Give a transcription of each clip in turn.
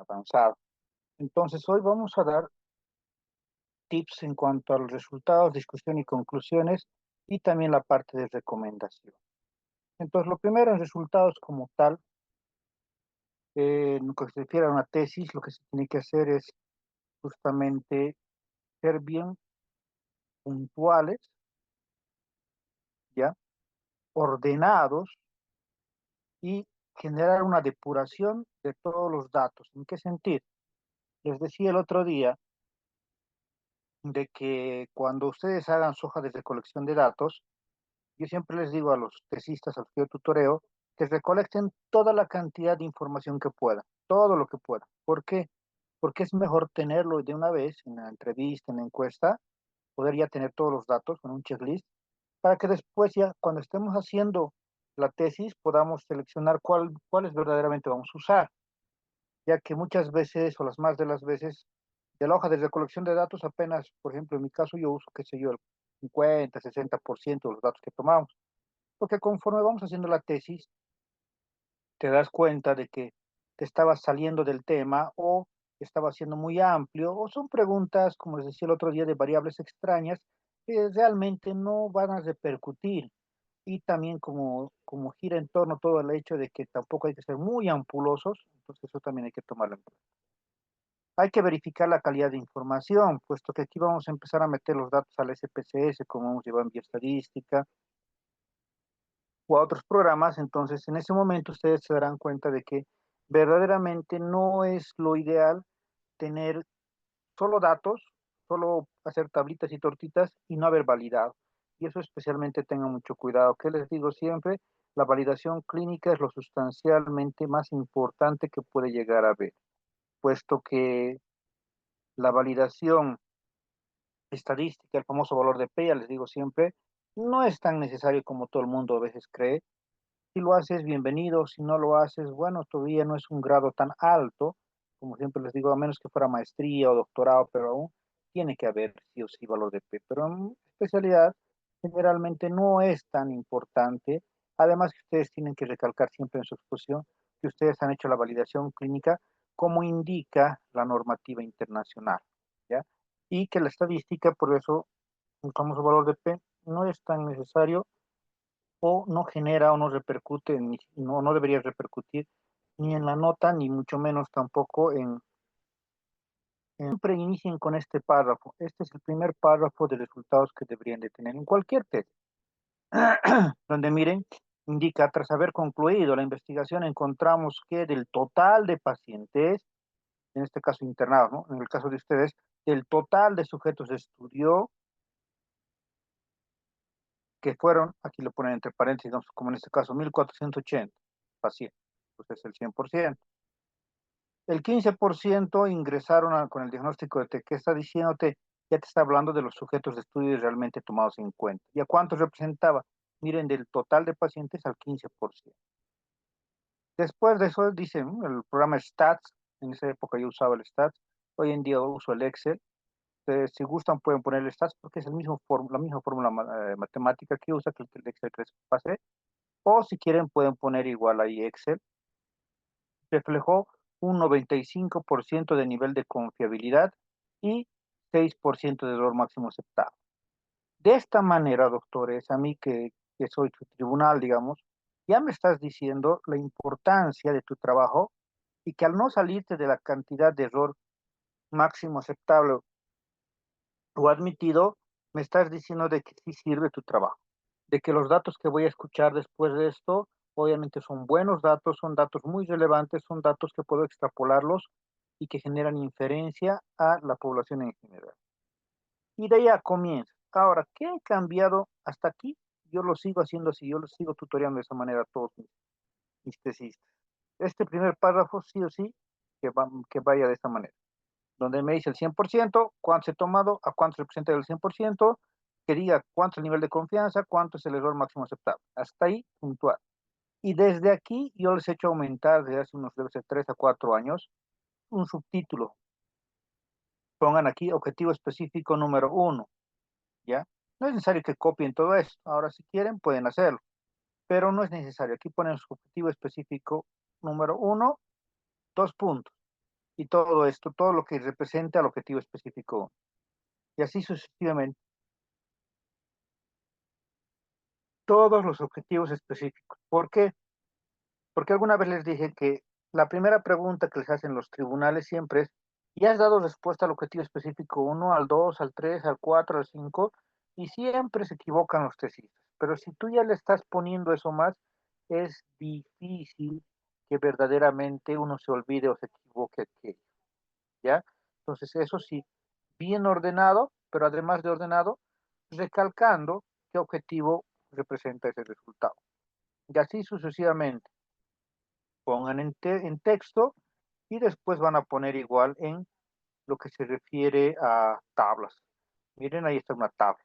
avanzado. Entonces, hoy vamos a dar tips en cuanto a los resultados, discusión y conclusiones, y también la parte de recomendación. Entonces, lo primero en resultados como tal, en lo que se refiere a una tesis, lo que se tiene que hacer es justamente ser bien puntuales, ya, ordenados y generar una depuración de todos los datos. ¿En qué sentido? Les decía el otro día de que cuando ustedes hagan su hoja de recolección de datos, yo siempre les digo a los tesistas, a los que yo tutoreo, que recolecten toda la cantidad de información que puedan, todo lo que puedan. ¿Por qué? Porque es mejor tenerlo de una vez en la entrevista, en la encuesta, poder ya tener todos los datos con un checklist, para que después ya cuando estemos haciendo la tesis podamos seleccionar cuáles verdaderamente vamos a usar, ya que muchas veces o las más de las veces de la hoja de recolección de datos apenas, por ejemplo, en mi caso yo uso, qué sé yo, el 50, 60% de los datos que tomamos, porque conforme vamos haciendo la tesis, te das cuenta de que te estabas saliendo del tema o estaba siendo muy amplio, o son preguntas, como les decía el otro día, de variables extrañas que realmente no van a repercutir. Y también como gira en torno todo el hecho de que tampoco hay que ser muy ampulosos, entonces eso también hay que tomarlo en cuenta. Hay que verificar la calidad de información, puesto que aquí vamos a empezar a meter los datos al SPSS, como hemos llevado en bioestadística, o a otros programas, entonces en ese momento ustedes se darán cuenta de que verdaderamente no es lo ideal tener solo datos, solo hacer tablitas y tortitas y no haber validado. Y eso especialmente tengan mucho cuidado. ¿Qué les digo siempre? La validación clínica es lo sustancialmente más importante que puede llegar a haber, puesto que la validación estadística, el famoso valor de P, ya les digo siempre, no es tan necesario como todo el mundo a veces cree. Si lo haces, bienvenido. Si no lo haces, bueno, todavía no es un grado tan alto, como siempre les digo, a menos que fuera maestría o doctorado, pero aún tiene que haber sí o sí valor de P. Pero en especialidad, generalmente no es tan importante. Además, que ustedes tienen que recalcar siempre en su exposición que ustedes han hecho la validación clínica como indica la normativa internacional, ¿ya? Y que la estadística, por eso, el famoso valor de P, no es tan necesario o no genera o no repercute, no debería repercutir ni en la nota, ni mucho menos tampoco siempre inicien con este párrafo. Este es el primer párrafo de resultados que deberían de tener en cualquier test, donde miren, indica, tras haber concluido la investigación, encontramos que del total de pacientes, en este caso internados, ¿no? En el caso de ustedes, del total de sujetos de estudio, que fueron, aquí lo ponen entre paréntesis, ¿no? Como en este caso, 1480 pacientes, pues es el 100%. El 15% ingresaron con el diagnóstico de ¿qué está diciéndote? Ya te está hablando de los sujetos de estudio realmente tomados en cuenta. ¿Y a cuántos representaba? Miren, del total de pacientes al 15%. Después de eso, dicen, el programa Stats, en esa época yo usaba el Stats, hoy en día uso el Excel. Si gustan pueden poner el Stats porque es la misma fórmula matemática que usa que el Excel que les pasé. O si quieren pueden poner igual ahí Excel. Reflejó un 95% de nivel de confiabilidad y 6% de error máximo aceptado. De esta manera, doctores, a mí que soy tu tribunal, digamos, ya me estás diciendo la importancia de tu trabajo y que al no salirte de la cantidad de error máximo aceptable o admitido, me estás diciendo de que sí sirve tu trabajo, de que los datos que voy a escuchar después de esto, obviamente son buenos datos, son datos muy relevantes, son datos que puedo extrapolarlos y que generan inferencia a la población en general. Y de ahí comienza. Ahora, ¿qué ha cambiado hasta aquí? Yo lo sigo haciendo así, yo lo sigo tutoreando de esa manera a todos mis tesistas. Este primer párrafo, sí o sí, que vaya de esta manera donde me dice el 100%, cuánto he tomado, a cuánto representa el 100%, que diga cuánto es el nivel de confianza, cuánto es el error máximo aceptable. Hasta ahí, puntual. Y desde aquí yo les he hecho aumentar desde hace unos, debe ser 3 a 4 años, un subtítulo. Pongan aquí objetivo específico número uno, ¿ya? No es necesario que copien todo esto. Ahora, si quieren, pueden hacerlo, pero no es necesario. Aquí ponen su objetivo específico número uno, dos puntos. y todo esto, todo lo que representa al objetivo específico, y así sucesivamente, todos los objetivos específicos. ¿Por qué? Porque alguna vez les dije que la primera pregunta que les hacen los tribunales siempre es, ¿y has dado respuesta al objetivo específico uno, al 2, al 3, al 4, al 5? Y siempre se equivocan los tesistas. Pero si tú ya le estás poniendo eso más, es difícil que verdaderamente uno se olvide o se equivoque aquello, ¿ya? Entonces, eso sí, bien ordenado, pero además de ordenado, recalcando qué objetivo representa ese resultado. Y así sucesivamente pongan en texto y después van a poner igual en lo que se refiere a tablas. Miren, ahí está una tabla.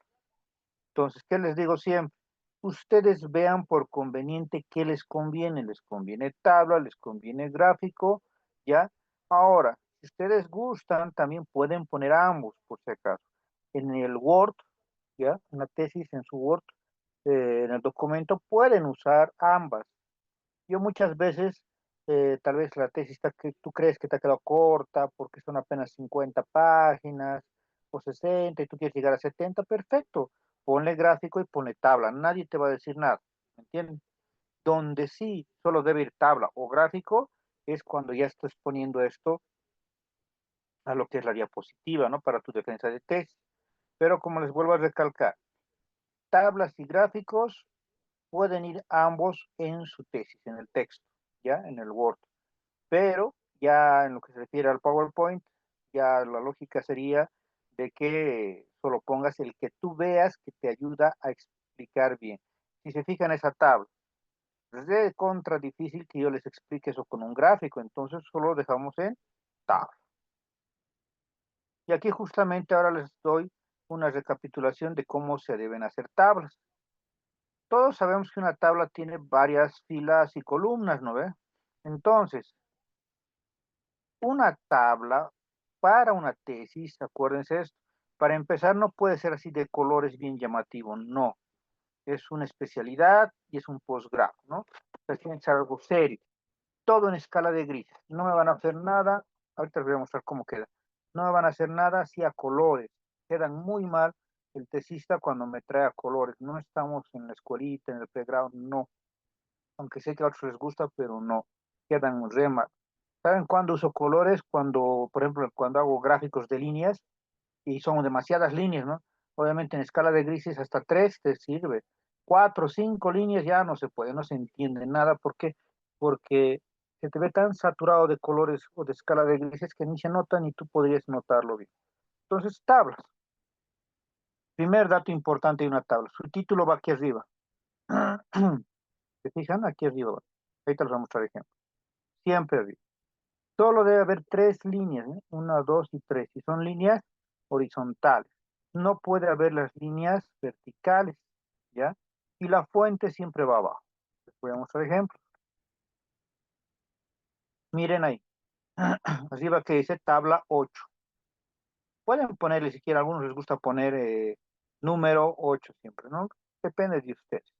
Entonces, ¿qué les digo siempre? Ustedes vean por conveniente qué les conviene. Les conviene tabla, les conviene gráfico, ¿ya? Ahora, si ustedes gustan, también pueden poner ambos, por si acaso. En el Word, ¿ya? En la tesis, en su Word, en el documento, pueden usar ambas. Yo muchas veces, tal vez la tesis que tú crees que te ha quedado corta porque son apenas 50 páginas o 60 y tú quieres llegar a 70, perfecto. Ponle gráfico y ponle tabla. Nadie te va a decir nada, ¿me entiendes? Donde sí solo debe ir tabla o gráfico es cuando ya estás poniendo esto a lo que es la diapositiva, ¿no? Para tu defensa de tesis. Pero como les vuelvo a recalcar, tablas y gráficos pueden ir ambos en su tesis, en el texto, ¿ya? En el Word. Pero ya en lo que se refiere al PowerPoint, ya la lógica sería de que solo pongas el que tú veas que te ayuda a explicar bien. Si se fijan en esa tabla, es de contra difícil que yo les explique eso con un gráfico, entonces solo lo dejamos en tabla. Y aquí justamente ahora les doy una recapitulación de cómo se deben hacer tablas. Todos sabemos que una tabla tiene varias filas y columnas, ¿no ve? Entonces, una tabla para una tesis, acuérdense esto, para empezar no puede ser así de colores bien llamativos, no, es una especialidad y es un posgrado, ¿no? Entonces tiene que ser algo serio, todo en escala de grises, no me van a hacer nada, ahorita les voy a mostrar cómo queda, no me van a hacer nada así a colores, quedan muy mal el tesista cuando me trae a colores, no estamos en la escuelita, en el playground, no, aunque sé que a otros les gusta, pero no, quedan re mal. ¿Saben cuándo uso colores? Cuando, por ejemplo, cuando hago gráficos de líneas y son demasiadas líneas, ¿no? Obviamente en escala de grises hasta 3 te sirve. 4, 5 líneas ya no se puede, no se entiende nada. ¿Por qué? Porque se te ve tan saturado de colores o de escala de grises que ni se nota ni tú podrías notarlo bien. Entonces, tablas. Primer dato importante de una tabla. Su título va aquí arriba. ¿Se fijan? Aquí arriba va. Ahí te los voy a mostrar ejemplo. Siempre arriba. Solo debe haber tres líneas, ¿eh? Una, dos y tres. Y son líneas horizontales. No puede haber las líneas verticales, ¿ya? Y la fuente siempre va abajo. Les voy a mostrar ejemplos. Miren ahí. Arriba que dice tabla 8. Pueden ponerle, si quieren, a algunos les gusta poner número 8 siempre, ¿no? Depende de ustedes.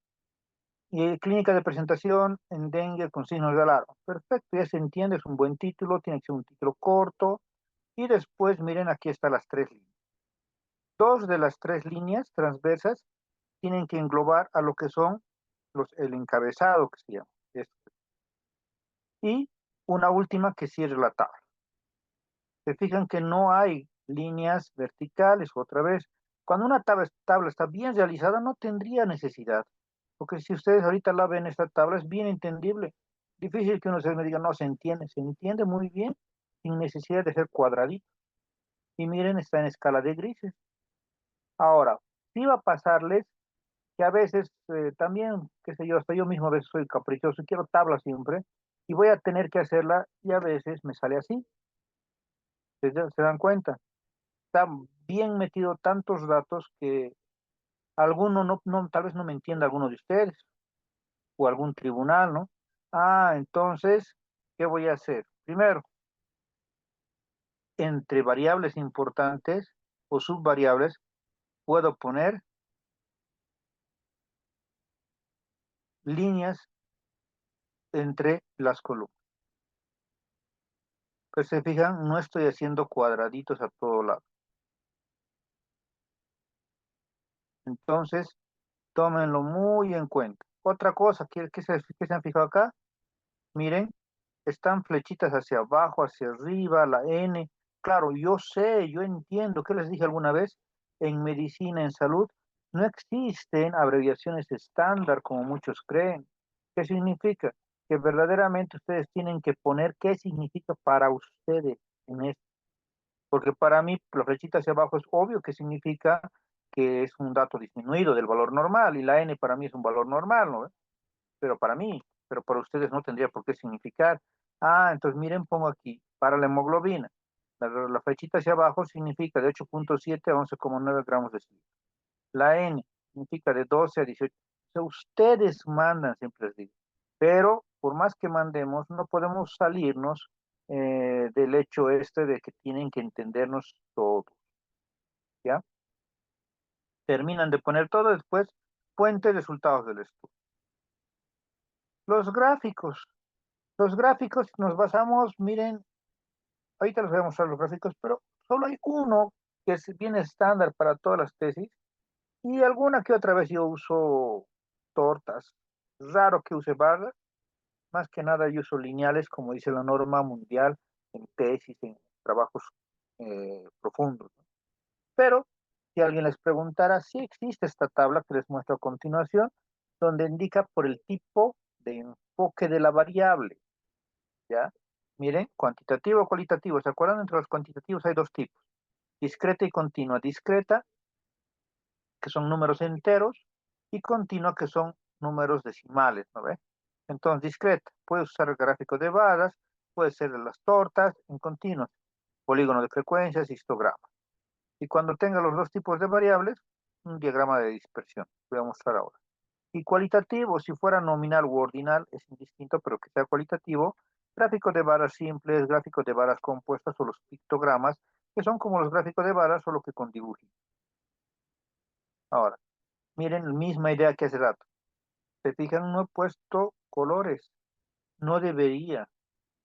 Y clínica de presentación en dengue con signos de alarma. Perfecto, ya se entiende, es un buen título, tiene que ser un título corto. Y después, miren, aquí están las tres líneas. Dos de las tres líneas transversas tienen que englobar a lo que son el encabezado, que se llama. Esto. Y una última que cierre la tabla. Se fijan que no hay líneas verticales, otra vez. Cuando una tabla está bien realizada, no tendría necesidad. Porque si ustedes ahorita la ven, esta tabla es bien entendible. Difícil que uno se me diga, no, se entiende muy bien, sin necesidad de ser cuadradito. Y miren, está en escala de grises. Ahora, sí va a pasarles que a veces también, qué sé yo, hasta yo mismo a veces soy caprichoso y quiero tabla siempre, y voy a tener que hacerla y a veces me sale así, se dan cuenta? Están bien metido tantos datos que alguno tal vez no me entienda alguno de ustedes, o algún tribunal, ¿no? Ah, entonces, ¿qué voy a hacer? Primero, entre variables importantes o subvariables, puedo poner líneas entre las columnas. Pues se fijan, no estoy haciendo cuadraditos a todo lado. Entonces, tómenlo muy en cuenta. Otra cosa, ¿qué se han fijado acá? Miren, están flechitas hacia abajo, hacia arriba, la N. Claro, yo sé, yo entiendo, ¿qué les dije alguna vez? En medicina, en salud, no existen abreviaciones estándar como muchos creen. ¿Qué significa? Que verdaderamente ustedes tienen que poner qué significa para ustedes en esto. Porque para mí, la flechita hacia abajo es obvio que significa que es un dato disminuido del valor normal y la N para mí es un valor normal, ¿no? Pero para mí, pero para ustedes no tendría por qué significar. Ah, entonces miren, pongo aquí, para la hemoglobina, la flechita hacia abajo significa de 8,7 a 11,9 gramos de silicio. La N significa de 12 a 18. O sea, ustedes mandan, siempre les digo. Pero por más que mandemos, no podemos salirnos del hecho este de que tienen que entendernos todos, ¿ya? Terminan de poner todo después, fuente resultados del estudio. Los gráficos. Los gráficos nos basamos, miren, ahorita les voy a mostrar los gráficos, pero solo hay uno que es bien estándar para todas las tesis y alguna que otra vez yo uso tortas. Raro que use barras, más que nada yo uso lineales, como dice la norma mundial en tesis, en trabajos profundos, ¿no? Pero si alguien les preguntara, sí existe esta tabla que les muestro a continuación, donde indica por el tipo de enfoque de la variable. ¿Ya? Miren, cuantitativo o cualitativo. ¿Se acuerdan? Entre los cuantitativos hay dos tipos. Discreta y continua. Discreta, que son números enteros, y continua, que son números decimales, ¿no ve? Entonces, discreta, puede usar el gráfico de barras, puede ser de las tortas, en continuo, polígono de frecuencias, histograma. Y cuando tenga los dos tipos de variables, un diagrama de dispersión. Voy a mostrar ahora. Y cualitativo, si fuera nominal u ordinal, es indistinto, pero que sea cualitativo. Gráfico de varas simples, gráficos de varas compuestas o los pictogramas, que son como los gráficos de varas, solo que con dibujos. Ahora, miren la misma idea que hace rato. Se fijan, no he puesto colores. No debería.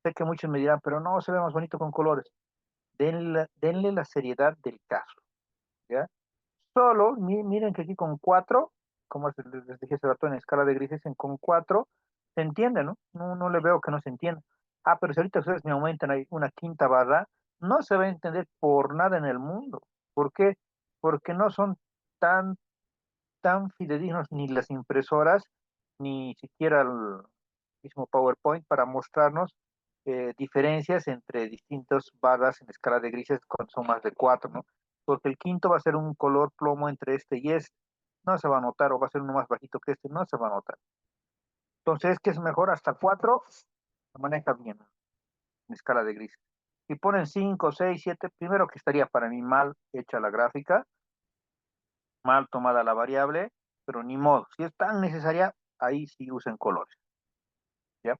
Sé que muchos me dirán, pero no se ve más bonito con colores. Denle la seriedad del caso, ¿ya? Solo, miren que aquí con 4, como les dije hace rato en escala de grises, con 4 se entiende, ¿no? No, no le veo que no se entienda. Ah, pero si ahorita ustedes me aumentan ahí una quinta barra, no se va a entender por nada en el mundo. ¿Por qué? Porque no son tan, tan fidedignos ni las impresoras, ni siquiera el mismo PowerPoint para mostrarnos diferencias entre distintas barras en escala de grises cuando son más de 4, ¿no? Porque el quinto va a ser un color plomo entre este y este. No se va a notar, o va a ser uno más bajito que este, no se va a notar. Entonces, ¿qué es mejor? Hasta 4 se maneja bien en escala de grises. Si ponen 5, 6, 7, primero que estaría para mí mal hecha la gráfica, mal tomada la variable, pero ni modo. Si es tan necesaria, ahí sí usen colores, ¿ya?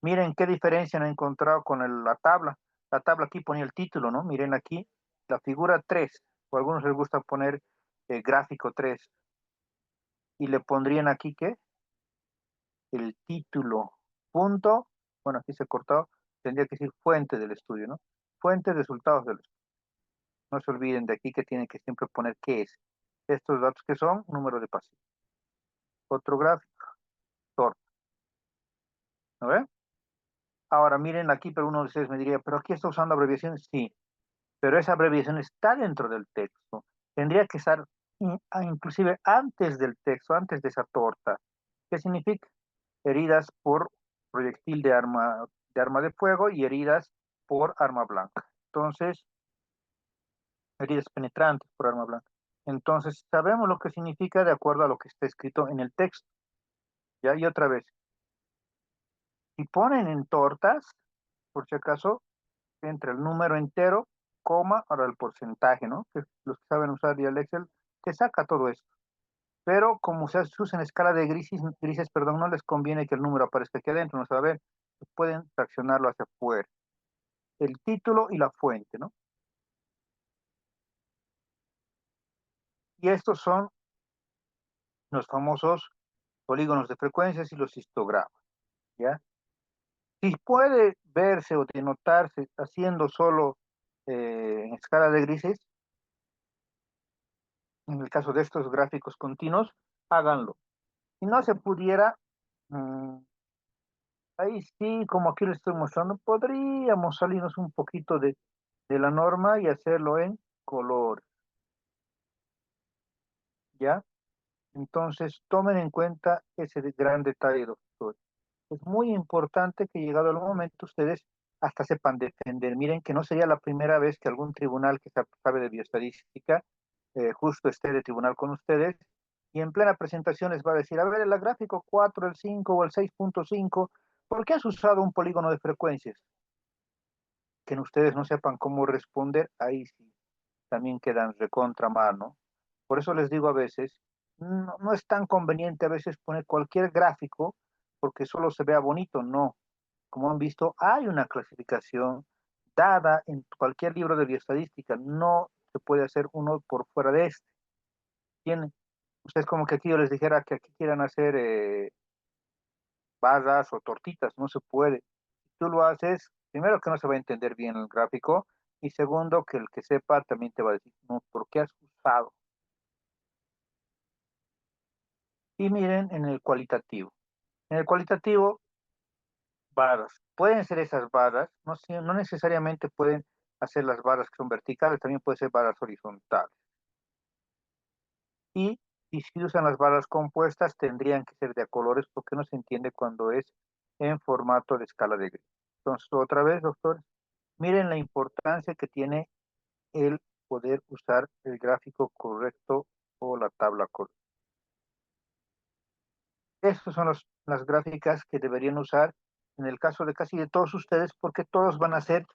Miren qué diferencia han encontrado con la tabla. La tabla aquí ponía el título, ¿no? Miren aquí, la figura 3, o a algunos les gusta poner gráfico 3, y le pondrían aquí, ¿qué? El título, punto, bueno, aquí se cortó, tendría que decir fuente del estudio, ¿no? Fuente de resultados del estudio. No se olviden de aquí que tienen que siempre poner qué es. Estos datos que son, número de pacientes. Otro gráfico, torta, ¿no ven? Ahora miren aquí, pero uno de ustedes me diría, pero aquí está usando abreviaciones, sí, pero esa abreviación está dentro del texto. Tendría que estar inclusive antes del texto, antes de esa torta. ¿Qué significa? Heridas por proyectil de arma de fuego y heridas por arma blanca. Entonces, heridas penetrantes por arma blanca. Entonces, sabemos lo que significa de acuerdo a lo que está escrito en el texto. ¿Ya? Y otra vez, si ponen en tortas, por si acaso, entre el número entero, coma, ahora el porcentaje, ¿no? Que los que saben usar ya el Excel, te saca todo esto. Pero como se usa en escala de grises, perdón, no les conviene que el número aparezca aquí adentro, no se va a ver. Pueden fraccionarlo hacia afuera. El título y la fuente, ¿no? Y estos son los famosos polígonos de frecuencias y los histogramas, ¿ya? Si puede verse o denotarse haciendo solo en escala de grises, en el caso de estos gráficos continuos, háganlo. Si no se pudiera, mm, ahí sí, como aquí les estoy mostrando, podríamos salirnos un poquito de la norma y hacerlo en color, ¿ya? Entonces, tomen en cuenta ese gran detalle, doctor. Es muy importante que llegado el momento ustedes hasta sepan defender. Miren que no sería la primera vez que algún tribunal que sabe de bioestadística justo esté de tribunal con ustedes y en plena presentación les va a decir, a ver, el gráfico 4, el 5 o el 6.5, ¿por qué has usado un polígono de frecuencias? Que ustedes no sepan cómo responder, ahí sí, también quedan recontra mal, ¿no? Por eso les digo a veces, no es tan conveniente a veces poner cualquier gráfico porque solo se vea bonito, no. Como han visto, hay una clasificación dada en cualquier libro de bioestadística, no se puede hacer uno por fuera de este. Tiene, ustedes como que aquí yo les dijera que aquí quieran hacer barras o tortitas, no se puede. Si tú lo haces, primero que no se va a entender bien el gráfico y segundo que el que sepa también te va a decir, no, ¿por qué has usado? Y miren en el cualitativo. En el cualitativo, barras. Pueden ser esas barras, no, no necesariamente pueden hacer las barras que son verticales, también pueden ser barras horizontales. Y si usan las barras compuestas, tendrían que ser de a colores porque no se entiende cuando es en formato de escala de gris. Entonces, otra vez, doctor, miren la importancia que tiene el poder usar el gráfico correcto o la tabla correcta. Estas son las gráficas que deberían usar en el caso de casi de todos ustedes, porque todos van a ser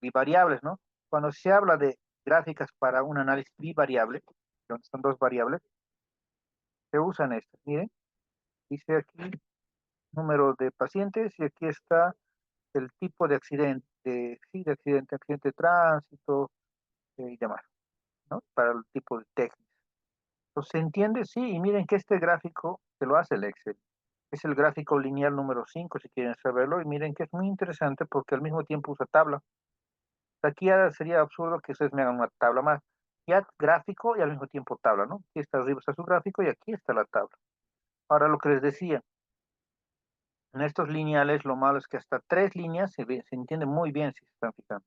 bivariables, ¿no? Cuando se habla de gráficas para un análisis bivariable, donde son dos variables, se usan estas. Miren, dice aquí número de pacientes y aquí está el tipo de accidente, sí, de accidente, accidente de tránsito y demás, ¿no? Para el tipo de técnica. Pues se entiende, sí, y miren que este gráfico se lo hace el Excel. Es el gráfico lineal número 5 si quieren saberlo, y miren que es muy interesante porque al mismo tiempo usa tabla. Aquí ya sería absurdo que ustedes me hagan una tabla más. Ya gráfico y al mismo tiempo tabla, ¿no? Aquí está arriba está su gráfico y aquí está la tabla. Ahora lo que les decía, en estos lineales lo malo es que hasta tres líneas se entiende muy bien si se están fijando.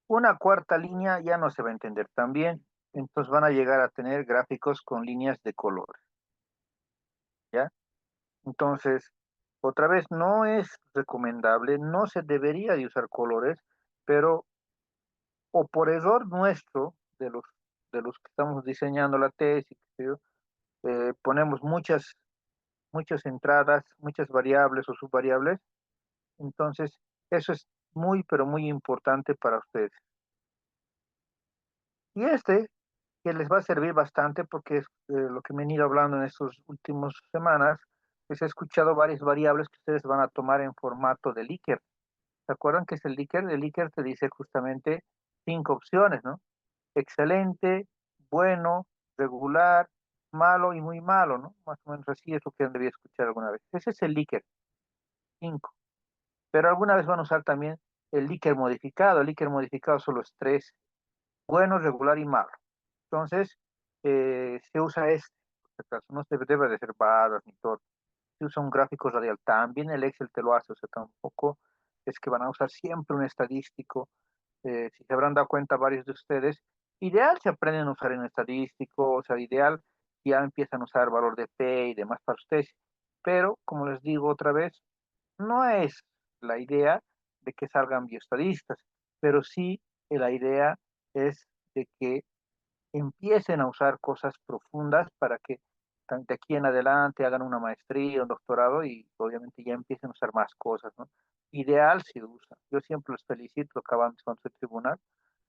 Una cuarta línea ya no se va a entender tan bien, entonces van a llegar a tener gráficos con líneas de color, ¿ya? Entonces, otra vez, no es recomendable, no se debería de usar colores, pero o por error nuestro, de los que estamos diseñando la tesis, qué sé yo, ponemos muchas entradas, muchas variables o subvariables, entonces eso es muy, pero muy importante para ustedes. Y este, que les va a servir bastante porque es lo que me han ido hablando en estas últimas semanas, les he escuchado varias variables que ustedes van a tomar en formato de Likert. ¿Se acuerdan qué es el Likert? El Likert te dice justamente cinco opciones, ¿no? Excelente, bueno, regular, malo y muy malo, ¿no? Más o menos así es lo que han debido escuchar alguna vez. Ese es el Likert, cinco. Pero alguna vez van a usar también el Likert modificado. El Likert modificado solo es tres, bueno, regular y malo. Entonces, se usa este, por si acaso, no se debe de ser barras ni todo. Se usa un gráfico radial. También el Excel te lo hace, o sea, tampoco es que van a usar siempre un estadístico. Si se habrán dado cuenta varios de ustedes, ideal se aprenden a usar en estadístico, o sea, ideal ya empiezan a usar valor de P y demás para ustedes. Pero, como les digo otra vez, no es la idea de que salgan bioestadistas, pero sí la idea es de que empiecen a usar cosas profundas para que de aquí en adelante hagan una maestría, un doctorado y obviamente ya empiecen a usar más cosas, ¿no? Ideal si usan. Yo siempre los felicito, acabando con su tribunal,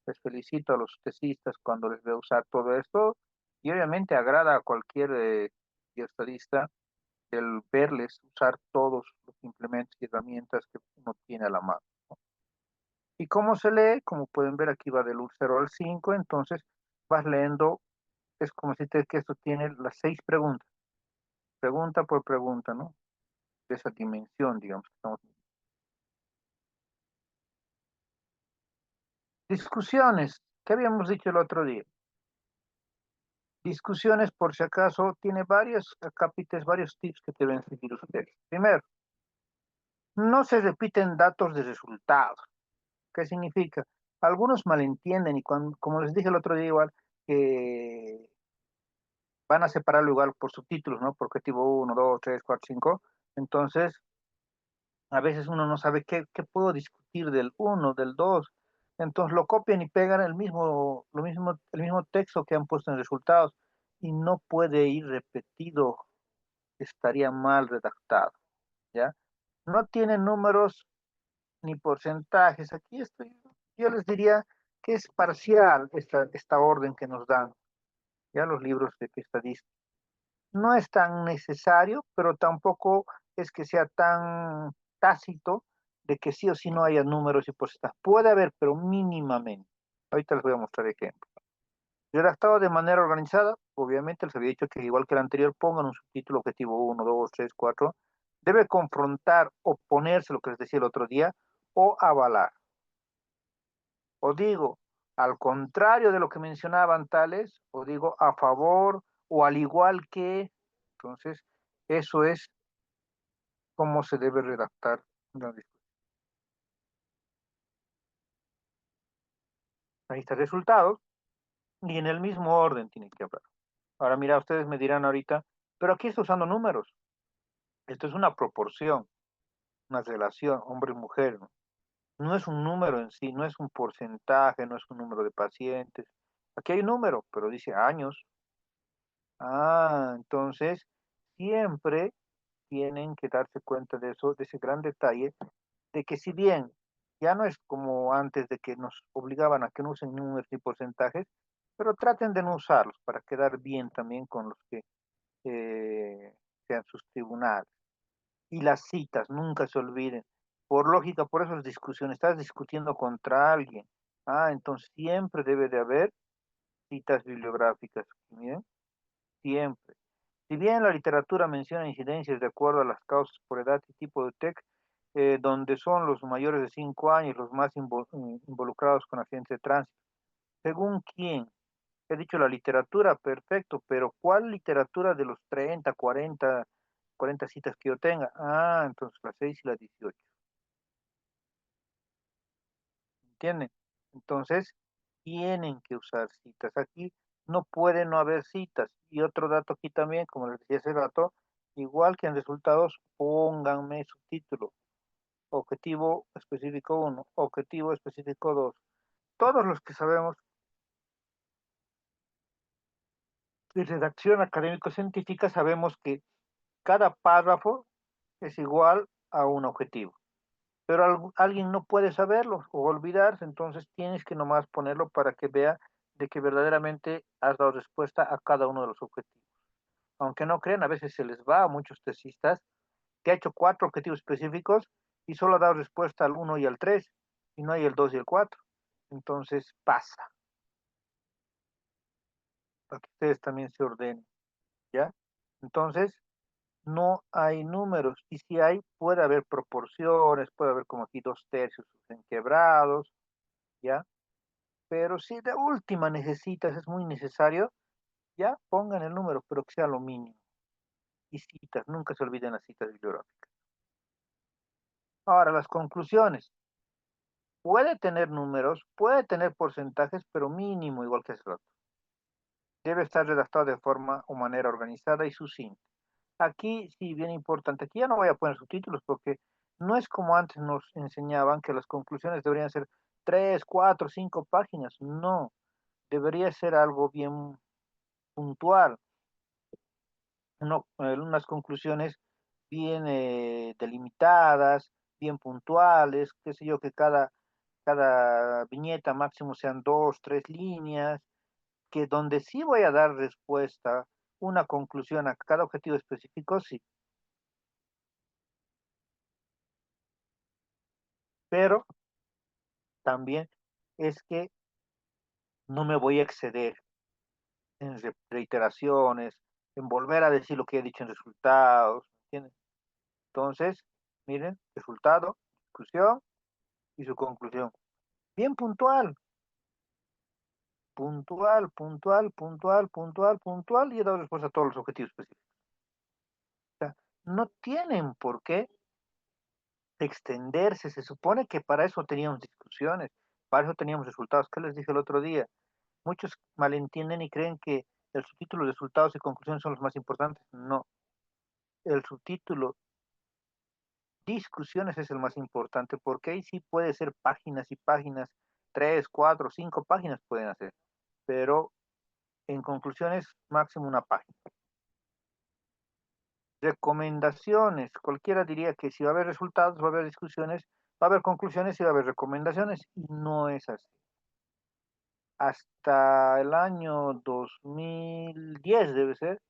les felicito a los tesistas cuando les veo usar todo esto y obviamente agrada a cualquier bioestadista el verles usar todos los implementos y herramientas que uno tiene a la mano. ¿Y cómo se lee? Como pueden ver, aquí va del 0 al 5, entonces vas leyendo, es como si que esto tiene las 6 preguntas, pregunta por pregunta, ¿no? De esa dimensión, digamos. Que estamos viendo. Discusiones. ¿Qué habíamos dicho el otro día? Discusiones, por si acaso, tiene varios capítulos, varios tips que deben seguir ustedes. Primero, no se repiten datos de resultados. ¿Qué significa? Algunos malentienden y como les dije el otro día igual, que van a separarlo igual por subtítulos, ¿no? Por objetivo uno, 2, 3, 4, 5. Entonces, a veces uno no sabe qué puedo discutir del uno, del 2. Entonces lo copian y pegan el mismo texto que han puesto en resultados y no puede ir repetido, estaría mal redactado, ¿ya? No tiene números ni porcentajes. Aquí estoy, yo les diría que es parcial esta orden que nos dan, ya los libros de estadística. No es tan necesario, pero tampoco es que sea tan tácito de que sí o sí no haya números y porcentajes. Puede haber, pero mínimamente. Ahorita les voy a mostrar ejemplos. Redactado de manera organizada, obviamente les había dicho que igual que el anterior, pongan un subtítulo objetivo uno, 2, 3, 4. Debe confrontar, oponerse, lo que les decía el otro día, o avalar. O digo, al contrario de lo que mencionaban tales, o digo, a favor, o al igual que. Entonces, eso es cómo se debe redactar una discusión. Ahí está el resultado, y en el mismo orden tienen que hablar. Ahora, mira, ustedes me dirán ahorita, pero aquí está usando números. Esto es una proporción, una relación, hombre-mujer. No es un número en sí, no es un porcentaje, no es un número de pacientes. Aquí hay un número, pero dice años. Entonces, siempre tienen que darse cuenta de eso, de ese gran detalle, de que si bien ya no es como antes de que nos obligaban a que no usen números y porcentajes, pero traten de no usarlos para quedar bien también con los que sean sus tribunales. Y las citas, nunca se olviden. Por lógica, por eso es discusión, estás discutiendo contra alguien. Entonces siempre debe de haber citas bibliográficas. Miren, siempre. Si bien la literatura menciona incidencias de acuerdo a las causas por edad y tipo de TEC, donde son los mayores de 5 años los más involucrados con accidentes de tránsito. ¿Según quién? He dicho la literatura, perfecto, pero ¿cuál literatura de los 30, 40 citas que yo tenga? Entonces las 6 y las 18. ¿Entienden? Entonces, tienen que usar citas. Aquí no puede no haber citas. Y otro dato aquí también, como les decía hace rato, igual que en resultados, pónganme subtítulo. Objetivo específico uno, objetivo específico 2. Todos los que sabemos de redacción académico-científica sabemos que cada párrafo es igual a un objetivo. Pero alguien no puede saberlo o olvidarse, entonces tienes que nomás ponerlo para que vea de que verdaderamente has dado respuesta a cada uno de los objetivos. Aunque no crean, a veces se les va a muchos tesistas que ha hecho 4 objetivos específicos y solo ha dado respuesta al uno y al 3 y no hay el 2 y el 4. Entonces pasa, para que ustedes también se ordenen, ¿ya? Entonces, no hay números, y si hay, puede haber proporciones, puede haber como aquí 2 tercios en quebrados, ¿ya? Pero si de última necesitas, es muy necesario, ya pongan el número, pero que sea lo mínimo. Y citas, nunca se olviden las citas bibliográficas. Ahora, las conclusiones. Puede tener números, puede tener porcentajes, pero mínimo, igual que hace rato. Debe estar redactado de forma o manera organizada y sucinta. Aquí, sí, bien importante, aquí ya no voy a poner subtítulos porque no es como antes nos enseñaban que las conclusiones deberían ser 3, 4, 5 páginas. No, debería ser algo bien puntual, unas conclusiones bien delimitadas, bien puntuales, qué sé yo, que cada viñeta máximo sean 2, 3 líneas, que donde sí voy a dar respuesta, una conclusión a cada objetivo específico, sí, pero también es que no me voy a exceder en reiteraciones, en volver a decir lo que he dicho en resultados, ¿entiendes? Entonces, miren, resultado, discusión y su conclusión. Bien puntual. puntual, puntual, puntual, puntual, puntual, y he dado respuesta a todos los objetivos específicos. O sea, no tienen por qué extenderse. Se supone que para eso teníamos discusiones, para eso teníamos resultados. ¿Qué les dije el otro día? Muchos malentienden y creen que el subtítulo, resultados y conclusiones son los más importantes. No, el subtítulo, discusiones es el más importante, porque ahí sí puede ser páginas y páginas, 3, 4, 5 páginas pueden hacer, pero en conclusiones, máximo una página. Recomendaciones, cualquiera diría que si va a haber resultados, va a haber discusiones, va a haber conclusiones y va a haber recomendaciones, y no es así. Hasta el año 2010 debe ser,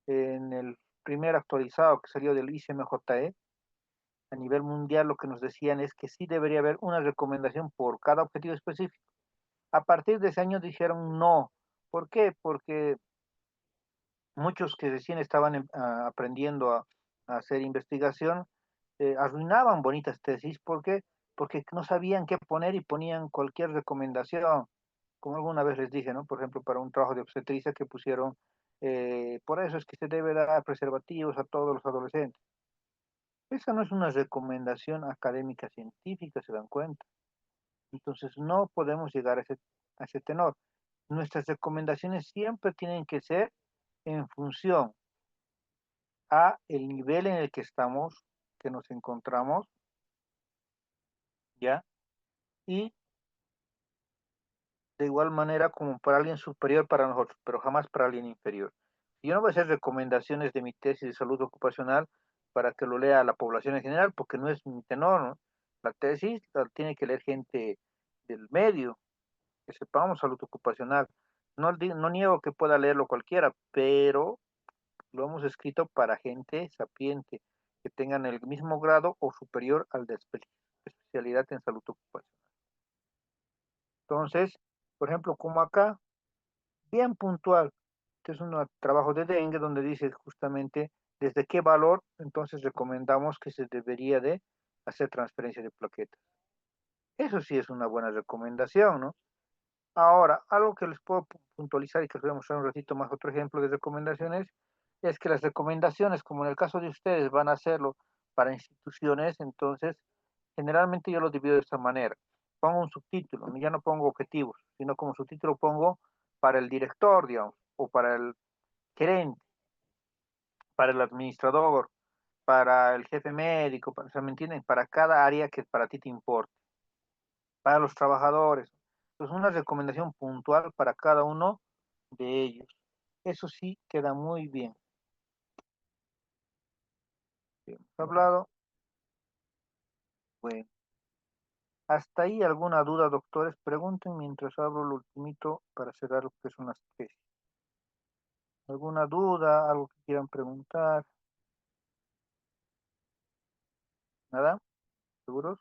en el primer actualizado que salió del ICMJE, a nivel mundial lo que nos decían es que sí debería haber una recomendación por cada objetivo específico. A partir de ese año dijeron no. ¿Por qué? Porque muchos que recién estaban aprendiendo a hacer investigación arruinaban bonitas tesis. ¿Por qué? Porque no sabían qué poner y ponían cualquier recomendación. Como alguna vez les dije, ¿no? Por ejemplo, para un trabajo de obstetricia que pusieron, por eso es que se debe dar preservativos a todos los adolescentes. Esa no es una recomendación académica científica, se dan cuenta. Entonces no podemos llegar a ese tenor. Nuestras recomendaciones siempre tienen que ser en función a el nivel en el que estamos, que nos encontramos, ¿ya? Y de igual manera como para alguien superior para nosotros, pero jamás para alguien inferior. Yo no voy a hacer recomendaciones de mi tesis de salud ocupacional para que lo lea la población en general, porque no es mi tenor, ¿no? La tesis la tiene que leer gente del medio, que sepamos salud ocupacional. No, no niego que pueda leerlo cualquiera, pero lo hemos escrito para gente sapiente, que tengan el mismo grado o superior al de especialidad en salud ocupacional. Entonces, por ejemplo, como acá, bien puntual. Este es un trabajo de dengue donde dice justamente desde qué valor entonces recomendamos que se debería de hacer transferencia de plaquetas. Eso sí es una buena recomendación, ¿no? Ahora, algo que les puedo puntualizar y que les voy a mostrar un ratito más, otro ejemplo de recomendaciones, es que las recomendaciones, como en el caso de ustedes, van a hacerlo para instituciones. Entonces, generalmente yo lo divido de esta manera. Pongo un subtítulo, ya no pongo objetivos, sino como subtítulo pongo para el director, digamos, o para el gerente, para el administrador, para el jefe médico, o sea, ¿me entienden? Para cada área que para ti te importa, para los trabajadores. Entonces, una recomendación puntual para cada uno de ellos. Eso sí queda muy bien. Hemos hablado. Bueno, hasta ahí alguna duda, doctores. Pregunten mientras hablo lo ultimito para cerrar lo que son las tesis. ¿Alguna duda? ¿Algo que quieran preguntar? ¿Nada? ¿Seguros?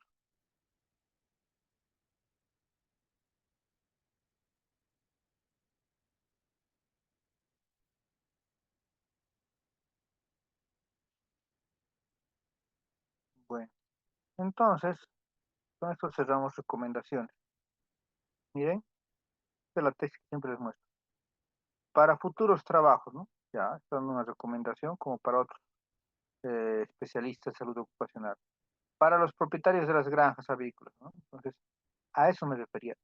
Bueno, entonces, con esto cerramos recomendaciones. Miren, de la tesis que siempre les muestro. Para futuros trabajos, ¿no? Ya, está dando una recomendación como para otros especialistas de salud ocupacional. Para los propietarios de las granjas avícolas, ¿no? Entonces, a eso me refería.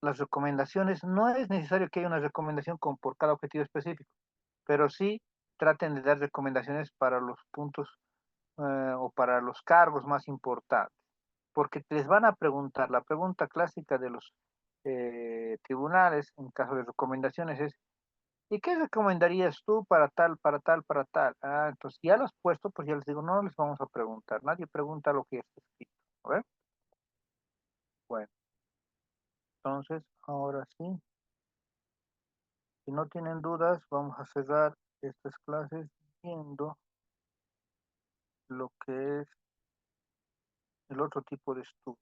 Las recomendaciones, no es necesario que haya una recomendación por cada objetivo específico, pero sí traten de dar recomendaciones para los puntos o para los cargos más importantes, porque les van a preguntar, la pregunta clásica de los tribunales en caso de recomendaciones es, ¿y qué recomendarías tú para tal, para tal, para tal? Ah, entonces ya lo has puesto, pues ya les digo, no les vamos a preguntar, nadie pregunta lo que ya está escrito. A ver, bueno, entonces ahora sí, si no tienen dudas, vamos a cerrar estas clases viendo lo que es el otro tipo de estudio.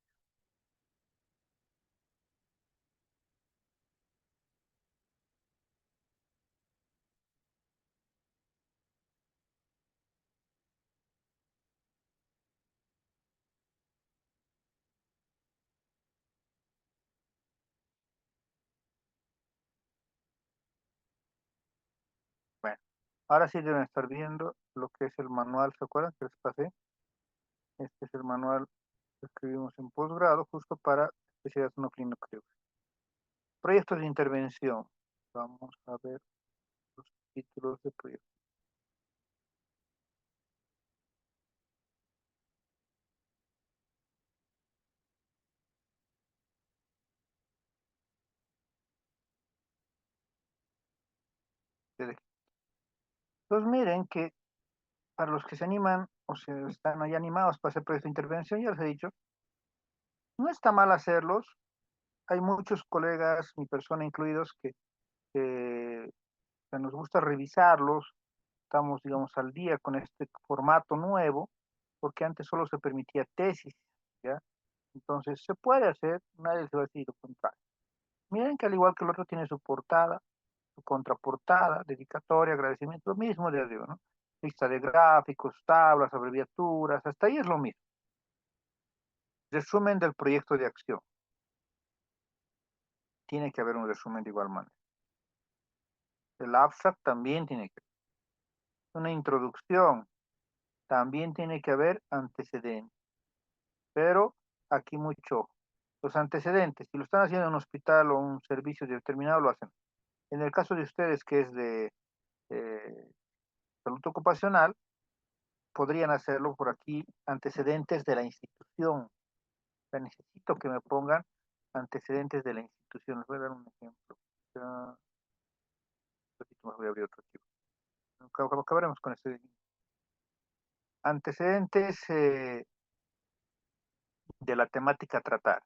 Ahora sí deben estar viendo lo que es el manual, ¿se acuerdan que les pasé? Este es el manual que escribimos en posgrado, justo para especialidad no clínico. Proyectos de intervención. Vamos a ver los títulos de proyectos. Entonces miren que para los que se animan o se están ahí animados para hacer proyectos de intervención, ya les he dicho, no está mal hacerlos. Hay muchos colegas, mi persona incluidos, que nos gusta revisarlos. Estamos, digamos, al día con este formato nuevo, porque antes solo se permitía tesis, ¿ya? Entonces, se puede hacer, nadie se va a decir lo contrario. Miren que al igual que el otro tiene su portada, su contraportada, dedicatoria, agradecimiento, lo mismo de arriba, ¿no? Lista de gráficos, tablas, abreviaturas, hasta ahí es lo mismo. Resumen del proyecto de acción. Tiene que haber un resumen de igual manera. El abstract también tiene que haber. Una introducción, también tiene que haber antecedentes. Pero aquí mucho. Los antecedentes, si lo están haciendo en un hospital o un servicio determinado, lo hacen. En el caso de ustedes, que es de eh, salud ocupacional, podrían hacerlo por aquí, antecedentes de la institución. O sea, necesito que me pongan antecedentes de la institución. Les voy a dar un ejemplo. Ya, un ratito más voy a abrir otro archivo. Acabaremos con este. Antecedentes de la temática a tratar.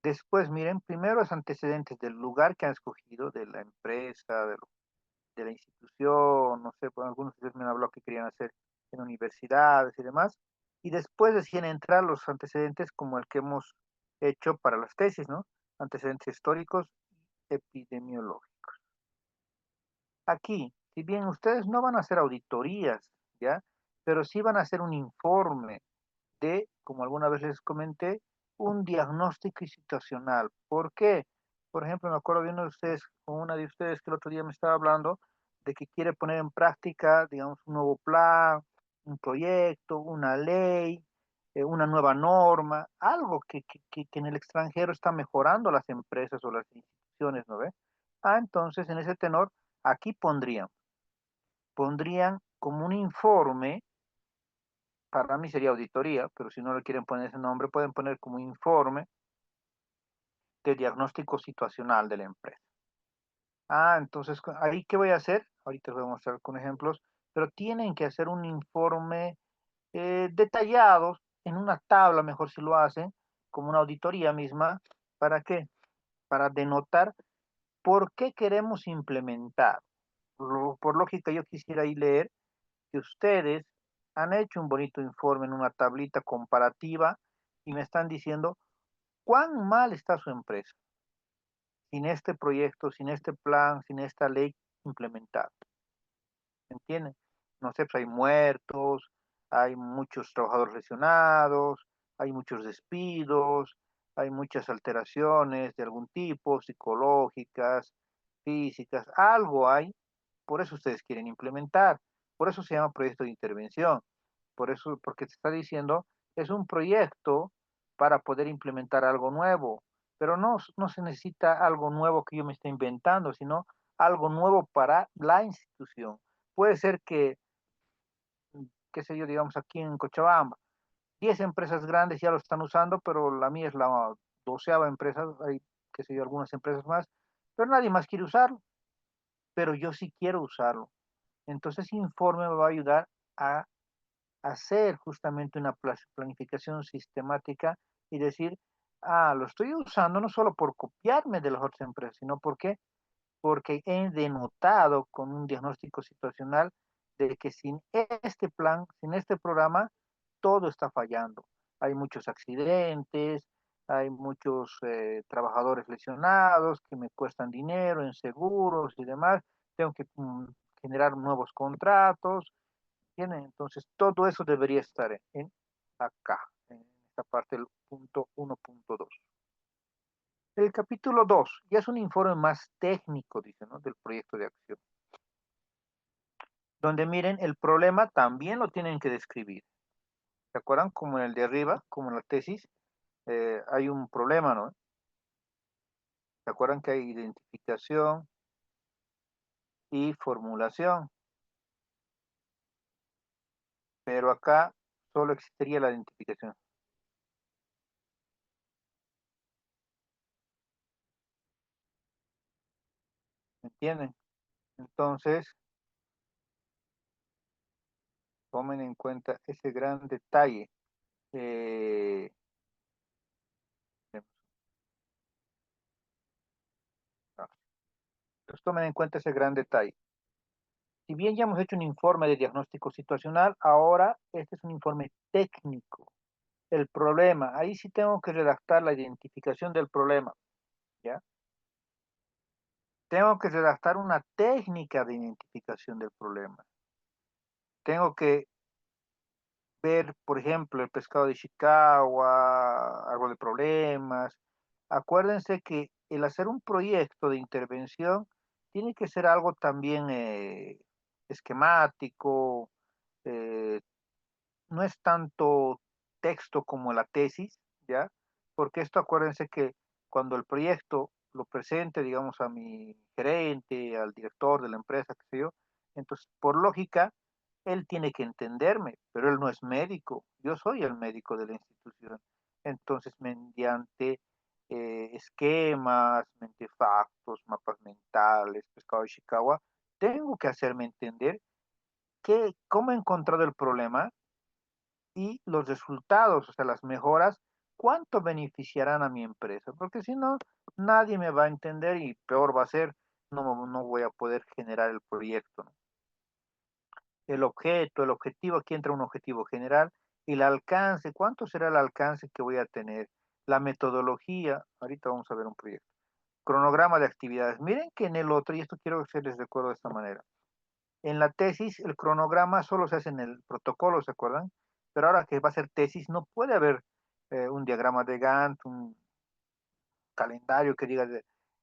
Después, miren, primero los antecedentes del lugar que han escogido, de la empresa, de la institución, no sé, pues algunos de ustedes me han hablado que querían hacer en universidades y demás. Y después decían entrar los antecedentes como el que hemos hecho para las tesis, ¿no? Antecedentes históricos y epidemiológicos. Aquí, si bien ustedes no van a hacer auditorías, ¿ya? Pero sí van a hacer un informe de, como alguna vez les comenté, un diagnóstico situacional. ¿Por qué? Por ejemplo, me acuerdo de uno de ustedes, con una de ustedes que el otro día me estaba hablando de que quiere poner en práctica, digamos, un nuevo plan, un proyecto, una ley, una nueva norma, algo que en el extranjero está mejorando las empresas o las instituciones, ¿no ve? Ah, entonces en ese tenor, aquí pondrían como un informe, para mí sería auditoría, pero si no le quieren poner ese nombre, pueden poner como informe de diagnóstico situacional de la empresa. Ah, entonces, ¿ahí qué voy a hacer? Ahorita les voy a mostrar con ejemplos, pero tienen que hacer un informe detallado en una tabla, mejor si lo hacen, como una auditoría misma. ¿Para qué? Para denotar por qué queremos implementar. Por lógica, yo quisiera ahí leer que ustedes han hecho un bonito informe en una tablita comparativa y me están diciendo cuán mal está su empresa sin este proyecto, sin este plan, sin esta ley implementada. ¿Entienden? No sé, pues hay muertos, hay muchos trabajadores lesionados, hay muchos despidos, hay muchas alteraciones de algún tipo, psicológicas, físicas, algo hay, por eso ustedes quieren implementar, por eso se llama proyecto de intervención, por eso, porque te está diciendo, es un proyecto para poder implementar algo nuevo, pero no se necesita algo nuevo que yo me esté inventando, sino algo nuevo para la institución. Puede ser que, qué sé yo, digamos aquí en Cochabamba, 10 empresas grandes ya lo están usando, pero la mía es la 12ª empresa, hay, qué sé yo, algunas empresas más, pero nadie más quiere usarlo, pero yo sí quiero usarlo. Entonces, ese informe me va a ayudar a hacer justamente una planificación sistemática y decir, ah, lo estoy usando no solo por copiarme de las otras empresas, sino porque he denotado con un diagnóstico situacional de que sin este plan, sin este programa, todo está fallando. Hay muchos accidentes, hay muchos trabajadores lesionados que me cuestan dinero en seguros y demás. Tengo que generar nuevos contratos. ¿Entienden? Entonces, todo eso debería estar en acá, en esta parte del punto 1.2. El capítulo 2 ya es un informe más técnico, dice, ¿no? Del proyecto de acción. donde miren, el problema también lo tienen que describir. ¿Se acuerdan? Como en el de arriba, como en la tesis, hay un problema, ¿no? ¿Se acuerdan que hay identificación y formulación? Pero acá solo existiría la identificación. ¿Me entienden? Entonces, tomen en cuenta ese gran detalle. Eh, pues tomen en cuenta ese gran detalle. Si bien ya hemos hecho un informe de diagnóstico situacional, ahora este es un informe técnico. El problema, ahí sí tengo que redactar la identificación del problema, ¿ya? Tengo que redactar una técnica de identificación del problema. Tengo que ver, por ejemplo, el pescado de Ishikawa, árbol de problemas. Acuérdense que el hacer un proyecto de intervención tiene que ser algo también esquemático, eh, no es tanto texto como la tesis, ¿ya? Porque esto acuérdense que cuando el proyecto lo presente, digamos, a mi gerente, al director de la empresa, qué sé yo, entonces, por lógica, él tiene que entenderme, pero él no es médico, yo soy el médico de la institución. Entonces, mediante esquemas, mentefactos, mapas mentales, pescado de Ishikawa, tengo que hacerme entender cómo he encontrado el problema y los resultados, o sea, las mejoras, cuánto beneficiarán a mi empresa, porque si no, nadie me va a entender y peor va a ser, no voy a poder generar el proyecto, ¿no? El objeto, el objetivo, aquí entra un objetivo general, y el alcance, ¿cuánto será el alcance que voy a tener? La metodología, ahorita vamos a ver un proyecto. Cronograma de actividades. Miren que en el otro, y esto quiero que se les recuerdo de esta manera. En la tesis, el cronograma solo se hace en el protocolo, ¿se acuerdan? Pero ahora que va a ser tesis, no puede haber un diagrama de Gantt, un calendario que diga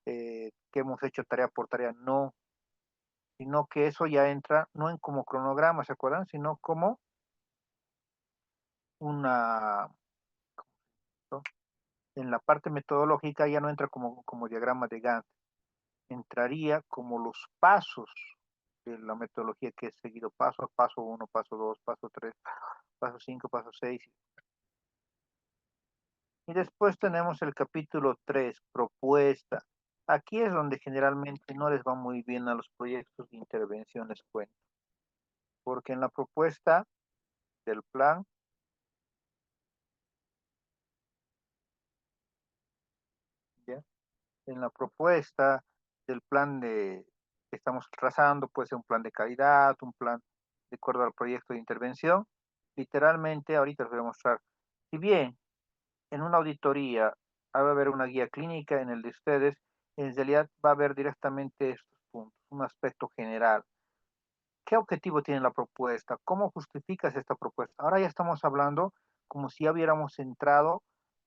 que hemos hecho tarea por tarea, no, sino que eso ya entra no en como cronograma, ¿se acuerdan? Sino como una, ¿no? En la parte metodológica ya no entra como diagrama de Gantt, entraría como los pasos de la metodología que he seguido paso a paso, uno, paso dos, paso tres, paso cinco, paso seis. Y después tenemos el capítulo 3, propuesta. Aquí es donde generalmente no les va muy bien a los proyectos de intervención, les cuento. Porque en la propuesta del plan, ¿ya? En la propuesta del plan que estamos trazando, puede ser un plan de calidad, un plan de acuerdo al proyecto de intervención. Literalmente, ahorita les voy a mostrar. Si bien en una auditoría va a haber una guía clínica en el de ustedes, en realidad va a haber directamente estos puntos, un aspecto general. ¿Qué objetivo tiene la propuesta? ¿Cómo justificas esta propuesta? Ahora ya estamos hablando como si ya hubiéramos entrado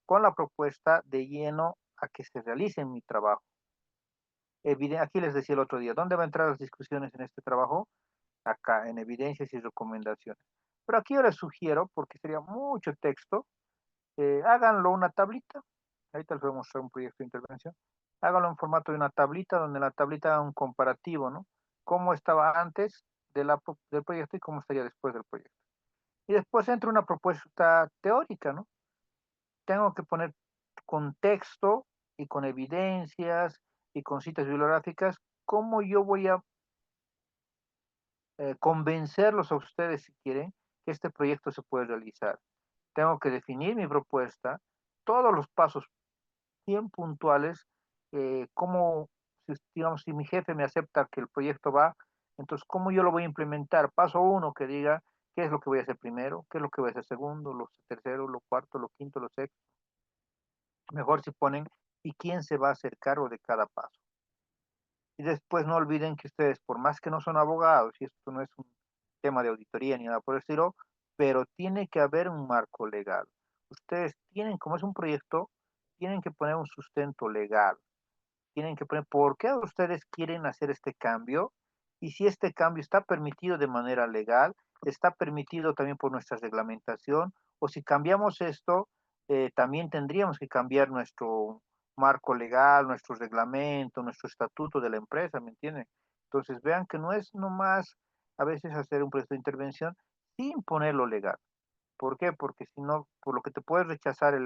con la propuesta de lleno a que se realice mi trabajo. Aquí les decía el otro día, ¿dónde van a entrar las discusiones en este trabajo? Acá, en evidencias y recomendaciones. Pero aquí yo les sugiero, porque sería mucho texto, háganlo una tablita. Ahorita les voy a mostrar un proyecto de intervención. Háganlo en formato de una tablita, donde la tablita haga un comparativo, ¿no? Cómo estaba antes del proyecto y cómo estaría después del proyecto. Y después entra una propuesta teórica, ¿no? Tengo que poner contexto y con evidencias y con citas bibliográficas, cómo yo voy a convencerlos a ustedes, si quieren, que este proyecto se puede realizar. Tengo que definir mi propuesta, todos los pasos bien puntuales, cómo, digamos, si mi jefe me acepta que el proyecto va, entonces, ¿cómo yo lo voy a implementar? Paso uno, que diga qué es lo que voy a hacer primero, qué es lo que voy a hacer segundo, lo tercero, lo cuarto, lo quinto, lo sexto. Mejor si ponen y quién se va a hacer cargo de cada paso. Y después no olviden que ustedes, por más que no son abogados, y esto no es un tema de auditoría ni nada por el estilo, pero tiene que haber un marco legal. Ustedes tienen, como es un proyecto, tienen que poner un sustento legal. Tienen que poner por qué ustedes quieren hacer este cambio y si este cambio está permitido de manera legal, está permitido también por nuestra reglamentación, o si cambiamos esto, también tendríamos que cambiar nuestro marco legal, nuestro reglamento, nuestro estatuto de la empresa, ¿me entienden? Entonces vean que no es nomás a veces hacer un proyecto de intervención sin ponerlo legal. ¿Por qué? Porque si no, por lo que te puede rechazar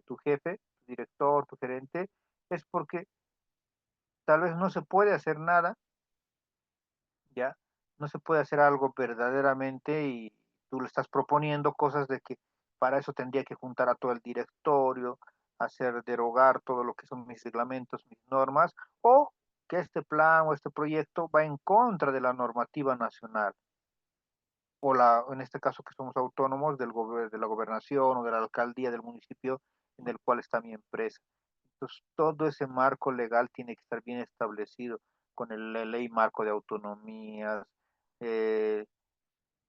tu jefe, tu director, tu gerente, es porque tal vez no se puede hacer nada, ¿ya? No se puede hacer algo verdaderamente y tú le estás proponiendo cosas de que para eso tendría que juntar a todo el directorio, hacer derogar todo lo que son mis reglamentos, mis normas, o que este plan o este proyecto va en contra de la normativa nacional, o en este caso que somos autónomos de la gobernación o de la alcaldía del municipio en el cual está mi empresa. Entonces, todo ese marco legal tiene que estar bien establecido con la ley marco de autonomías, eh,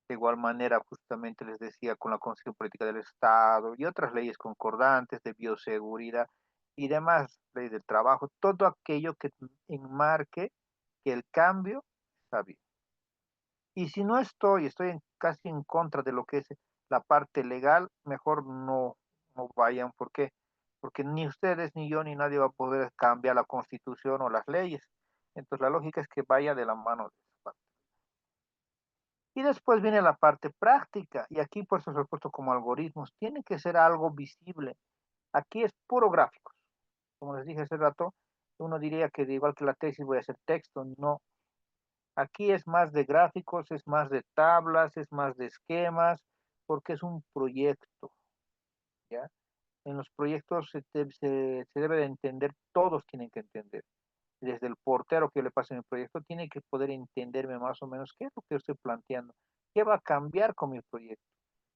de igual manera, justamente les decía, con la Constitución Política del Estado y otras leyes concordantes de bioseguridad y demás, ley del trabajo, todo aquello que enmarque que el cambio está bien. Y si no casi en contra de lo que es la parte legal, mejor no vayan. ¿Por qué? Porque ni ustedes, ni yo, ni nadie va a poder cambiar la constitución o las leyes. Entonces la lógica es que vaya de la mano de esa parte. Y después viene la parte práctica, y aquí por eso se lo he puesto como algoritmos. Tiene que ser algo visible. Aquí es puro gráficos. Como les dije hace rato, uno diría que igual que la tesis voy a hacer texto. No, aquí es más de gráficos, es más de tablas, es más de esquemas, porque es un proyecto, ¿ya? En los proyectos se debe de entender, todos tienen que entender. Desde el portero que yo le pase mi proyecto, tiene que poder entenderme más o menos qué es lo que yo estoy planteando, qué va a cambiar con mi proyecto.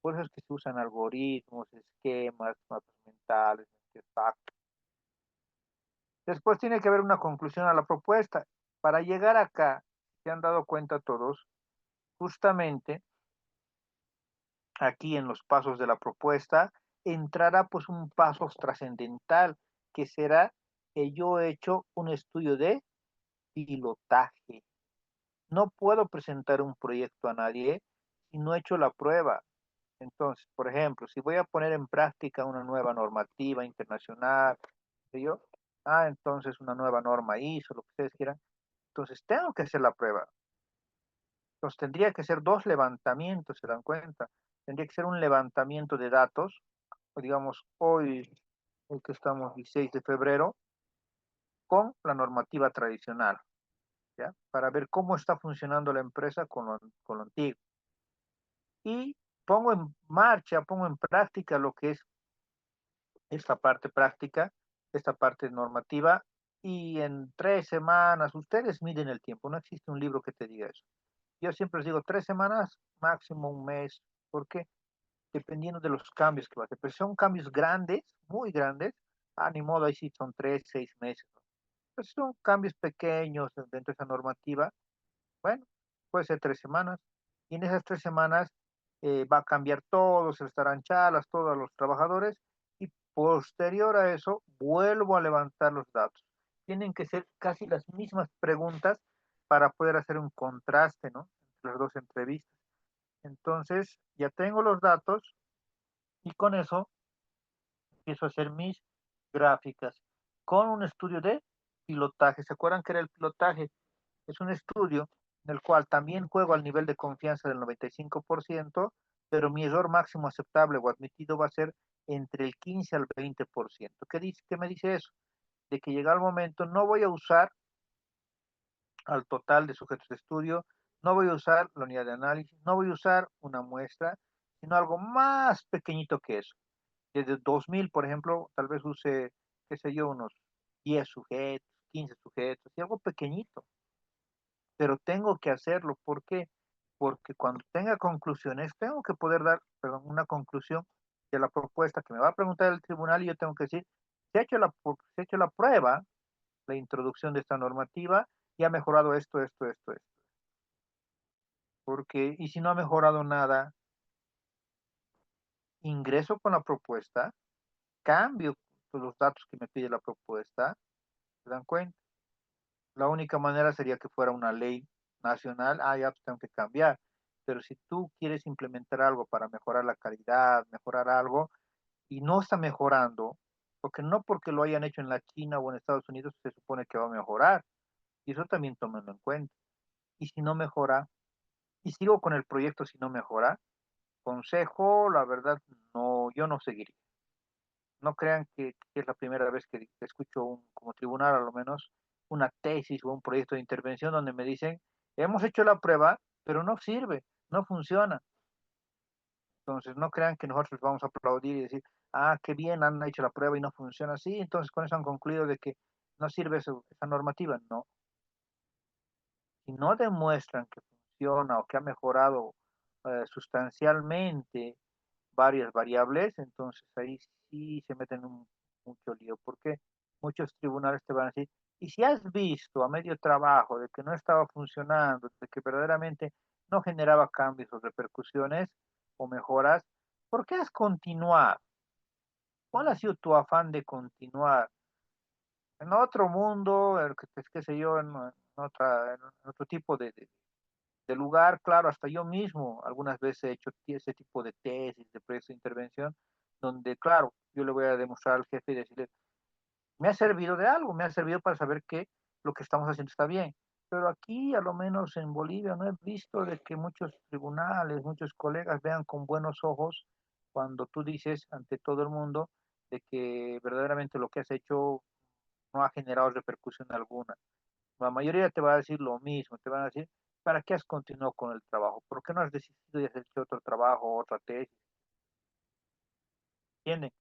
Por eso es que se usan algoritmos, esquemas, mapas mentales, artefactos. Después tiene que haber una conclusión a la propuesta. Para llegar acá, se han dado cuenta todos, justamente aquí en los pasos de la propuesta, entrará pues un paso trascendental, que será que yo he hecho un estudio de pilotaje. No puedo presentar un proyecto a nadie si no he hecho la prueba. Entonces, por ejemplo, si voy a poner en práctica una nueva normativa internacional, ¿sí yo? Entonces una nueva norma ISO, lo que ustedes quieran, entonces tengo que hacer la prueba. Entonces tendría que ser dos levantamientos, ¿se dan cuenta? Tendría que ser un levantamiento de datos, digamos, hoy que estamos 16 de febrero, con la normativa tradicional, ¿ya? Para ver cómo está funcionando la empresa con lo antiguo. Y pongo en marcha, pongo en práctica lo que es esta parte práctica, esta parte normativa, y en 3 semanas, ustedes miden el tiempo, no existe un libro que te diga eso. Yo siempre les digo 3 semanas, máximo un mes. ¿Por qué? Dependiendo de los cambios que va a hacer. Pero si son cambios grandes, muy grandes, ni modo, ahí sí son 3, 6 meses, ¿no? Pero si son cambios pequeños dentro de esa normativa, bueno, puede ser 3 semanas. Y en esas 3 semanas va a cambiar todo, se les darán charlas, todos los trabajadores, y posterior a eso vuelvo a levantar los datos. Tienen que ser casi las mismas preguntas para poder hacer un contraste, ¿no? Entre las dos entrevistas. Entonces, ya tengo los datos y con eso empiezo a hacer mis gráficas con un estudio de pilotaje. ¿Se acuerdan que era el pilotaje? Es un estudio en el cual también juego al nivel de confianza del 95%, pero mi error máximo aceptable o admitido va a ser entre el 15 al 20%. ¿Qué me dice eso? De que llega el momento, no voy a usar al total de sujetos de estudio, no voy a usar la unidad de análisis, no voy a usar una muestra, sino algo más pequeñito que eso. Desde 2000, por ejemplo, tal vez use, qué sé yo, unos 10 sujetos, 15 sujetos, y algo pequeñito, pero tengo que hacerlo. ¿Por qué? Porque cuando tenga conclusiones, tengo que poder dar, perdón, una conclusión de la propuesta que me va a preguntar el tribunal y yo tengo que decir, se ha hecho la prueba, la introducción de esta normativa y ha mejorado esto, esto, esto, esto. Porque, y si no ha mejorado nada, ingreso con la propuesta, cambio los datos que me pide la propuesta, ¿se dan cuenta? La única manera sería que fuera una ley nacional, ya pues tengo que cambiar. Pero si tú quieres implementar algo para mejorar la calidad, mejorar algo, y no está mejorando, porque no porque lo hayan hecho en la China o en Estados Unidos se supone que va a mejorar. Y eso también tómenlo en cuenta. Y si no mejora, y sigo con el proyecto si no mejora, consejo, la verdad, no, yo no seguiría. No crean que es la primera vez que escucho como tribunal, a lo menos, una tesis o un proyecto de intervención donde me dicen, hemos hecho la prueba, pero no sirve, no funciona. Entonces, no crean que nosotros vamos a aplaudir y decir, qué bien, han hecho la prueba y no funciona así. Entonces, con eso han concluido de que no sirve esa normativa. No, si no demuestran que funciona o que ha mejorado sustancialmente varias variables, entonces ahí sí se meten en mucho lío, porque muchos tribunales te van a decir, y si has visto a medio trabajo de que no estaba funcionando, de que verdaderamente no generaba cambios o repercusiones o mejoras, ¿por qué has continuado? ¿Cuál ha sido tu afán de continuar? En otro mundo, qué sé yo, en otro tipo de lugar, claro, hasta yo mismo algunas veces he hecho ese tipo de tesis, de proyectos de intervención, donde, claro, yo le voy a demostrar al jefe y decirle, me ha servido de algo, me ha servido para saber que lo que estamos haciendo está bien. Pero aquí, a lo menos en Bolivia, no he visto de que muchos tribunales, muchos colegas vean con buenos ojos cuando tú dices ante todo el mundo de que verdaderamente lo que has hecho no ha generado repercusión alguna. La mayoría te va a decir lo mismo, te van a decir, ¿para qué has continuado con el trabajo? ¿Por qué no has decidido de hacer otro trabajo, otra tesis? ¿Entienden?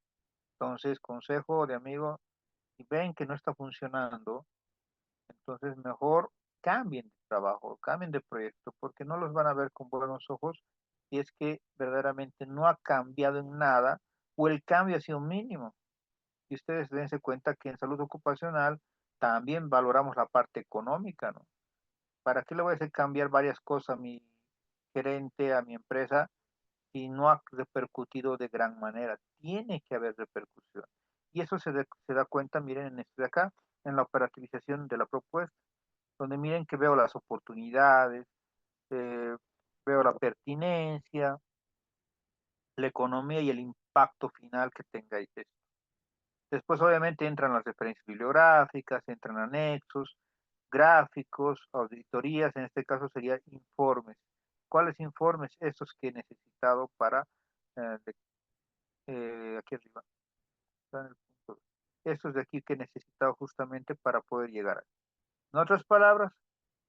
Entonces, consejo de amigo, si ven que no está funcionando, entonces mejor cambien de trabajo, cambien de proyecto, porque no los van a ver con buenos ojos si es que verdaderamente no ha cambiado en nada o el cambio ha sido mínimo. Y ustedes dense cuenta que en salud ocupacional también valoramos la parte económica, ¿no? ¿Para qué le voy a hacer cambiar varias cosas a mi gerente, a mi empresa, si no ha repercutido de gran manera? Tiene que haber repercusión. Y eso se da cuenta, miren, en esto de acá, en la operativización de la propuesta, donde miren que veo las oportunidades, eh, veo la pertinencia, la economía y el impacto final que tenga esto. Después, obviamente, entran las referencias bibliográficas, entran anexos, gráficos, auditorías, en este caso serían informes. ¿Cuáles informes? Estos que he necesitado para, aquí arriba, está en el punto. Estos de aquí que he necesitado justamente para poder llegar. En otras palabras,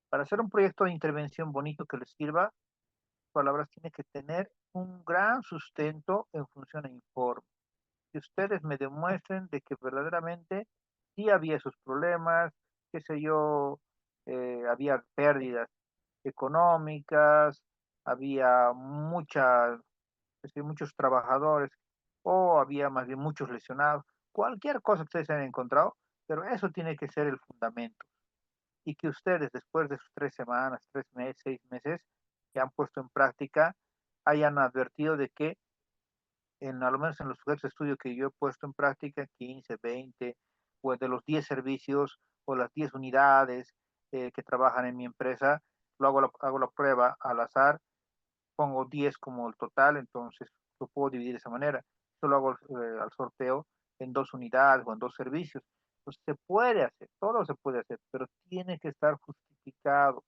para hacer un proyecto de intervención bonito que les sirva, palabras tiene que tener un gran sustento en función a informes. Que ustedes me demuestren de que verdaderamente sí había esos problemas, qué sé yo, había pérdidas económicas, había es decir, muchos trabajadores o había más bien muchos lesionados, cualquier cosa que ustedes hayan encontrado, pero eso tiene que ser el fundamento. Y que ustedes después de sus 3 semanas, 3 meses, 6 meses que han puesto en práctica, hayan advertido de que a lo menos en los sujetos de estudio que yo he puesto en práctica, 15, 20, o de los 10 servicios o las 10 unidades que trabajan en mi empresa, hago la prueba al azar, pongo 10 como el total, entonces lo puedo dividir de esa manera. Solo hago al sorteo en 2 unidades o en 2 servicios. Entonces se puede hacer, todo se puede hacer, pero tiene que estar justificado.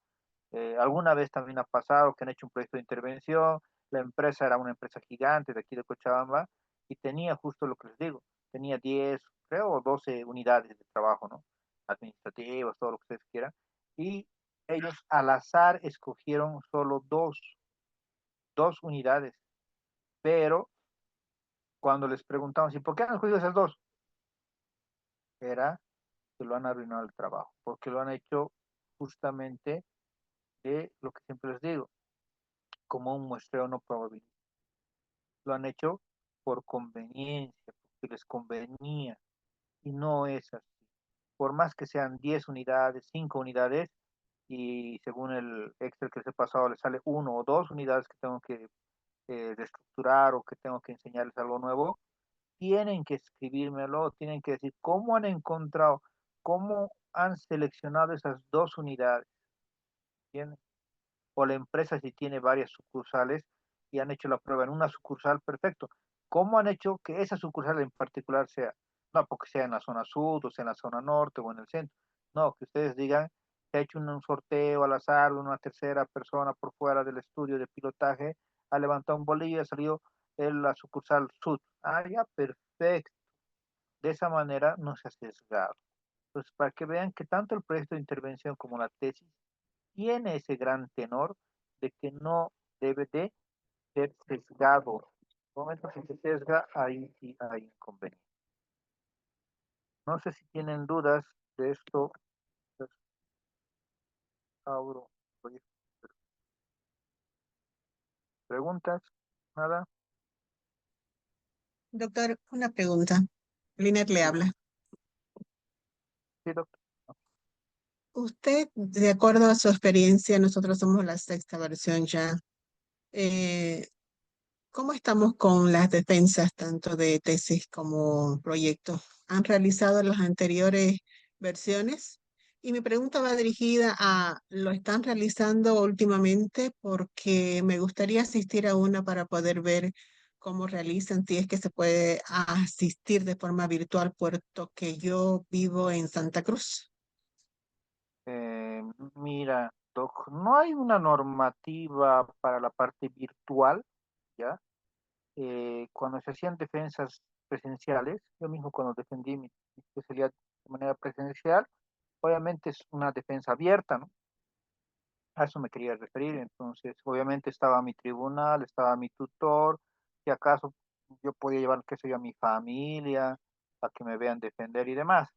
Alguna vez también ha pasado que han hecho un proyecto de intervención, la empresa era una empresa gigante de aquí de Cochabamba y tenía justo lo que les digo, tenía 10, creo, o 12 unidades de trabajo, ¿no? Administrativas, todo lo que ustedes quieran. Y ellos al azar escogieron solo dos unidades, pero cuando les preguntamos, ¿y por qué han escogido esas dos? Era que lo han arruinado el trabajo, porque lo han hecho justamente de lo que siempre les digo, como un muestreo no probabilista. Lo han hecho por conveniencia, porque les convenía, y no es así. Por más que sean 10 unidades, 5 unidades, y según el Excel que les he pasado, les sale 1 o 2 unidades que tengo que reestructurar o que tengo que enseñarles algo nuevo, tienen que escribírmelo, tienen que decir cómo han encontrado, cómo han seleccionado esas 2 unidades. ¿Entienden? o la empresa si tiene varias sucursales y han hecho la prueba en una sucursal, perfecto. ¿Cómo han hecho que esa sucursal en particular sea, no porque sea en la zona sur, o sea en la zona norte o en el centro? No, que ustedes digan, se ha hecho un sorteo al azar de una tercera persona por fuera del estudio de pilotaje, ha levantado un bolillo y ha salido en la sucursal sur. Ah, ya, perfecto. De esa manera no se ha sesgado. Entonces, para que vean que tanto el proyecto de intervención como la tesis tiene ese gran tenor de que no debe de ser sesgado. En el momento que se sesga, ahí sí hay inconveniente. No sé si tienen dudas de esto. Pues, abro preguntas. Nada. Doctor, una pregunta. Liner le Sí, habla. sí, doctor. Usted, de acuerdo a su experiencia, nosotros somos la sexta versión ya. eh, ¿Cómo estamos con las defensas tanto de tesis como proyectos? ¿Han realizado las anteriores versiones? Y mi pregunta va dirigida a, ¿lo están realizando últimamente? Porque me gustaría asistir a una para poder ver cómo realizan, si es que se puede asistir de forma virtual, puesto que yo vivo en Santa Cruz. Eh, Mira, doc, no hay una normativa para la parte virtual, ¿ya? Cuando se hacían defensas presenciales, yo mismo cuando defendí mi especialidad de manera presencial, obviamente es una defensa abierta, ¿no? A eso me quería referir. Entonces, obviamente estaba mi tribunal, estaba mi tutor, si acaso yo podía llevar, qué sé yo, a mi familia, a que me vean defender y demás.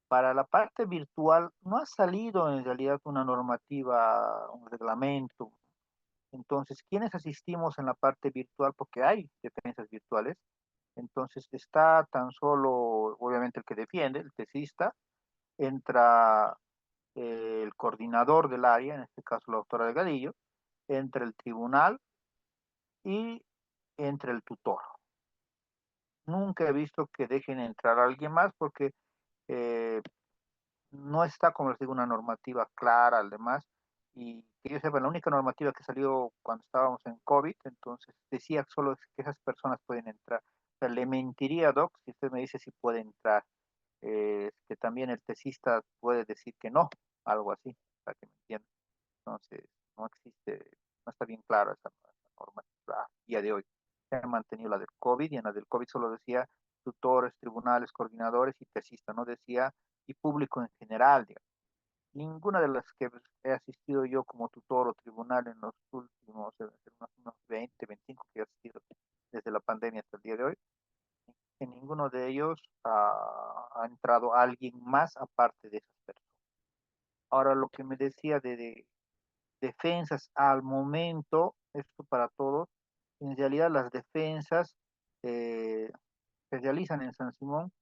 Para la parte virtual no ha salido en realidad una normativa, un reglamento. Entonces, ¿quiénes asistimos en la parte virtual? Porque hay defensas virtuales. Entonces, está tan solo, obviamente, el que defiende, el tesista, entra el coordinador del área, en este caso la doctora Delgadillo, entre el tribunal y entre el tutor. Nunca he visto que dejen entrar a alguien más porque eh, no está, como les digo, una normativa clara, además, y que yo sepa, la única normativa que salió cuando estábamos en COVID, entonces decía solo que esas personas pueden entrar. O sea, le mentiría, Doc, si usted me dice si puede entrar, que también el tesista puede decir que no, algo así, para que me entiendan. Entonces, no existe, no está bien claro esa normativa a día de hoy. Se ha mantenido la del COVID y en la del COVID solo decía tutores, tribunales, coordinadores y tesistas, no decía y público en general, digamos. Ninguna de las que he asistido yo como tutor o tribunal en los últimos, unos 20, 25 que he asistido desde la pandemia hasta el día de hoy, en ninguno de ellos ha entrado alguien más aparte de esas personas. Ahora, lo que me decía de defensas al momento, esto para todos, en realidad las defensas eh, se realizan en San Simón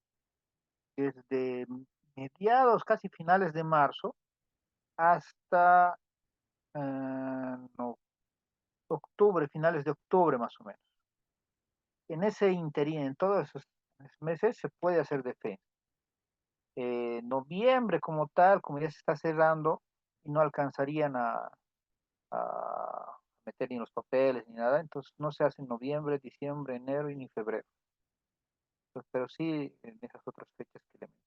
desde mediados, casi finales de marzo, hasta no, octubre, finales de octubre más o menos. En ese interín, en todos esos meses, se puede hacer defensa. Noviembre como tal, como ya se está cerrando, y no alcanzarían a meter ni los papeles ni nada, entonces no se hace en noviembre, diciembre, enero y ni febrero. Pues, pero sí en esas otras fechas que le mencioné.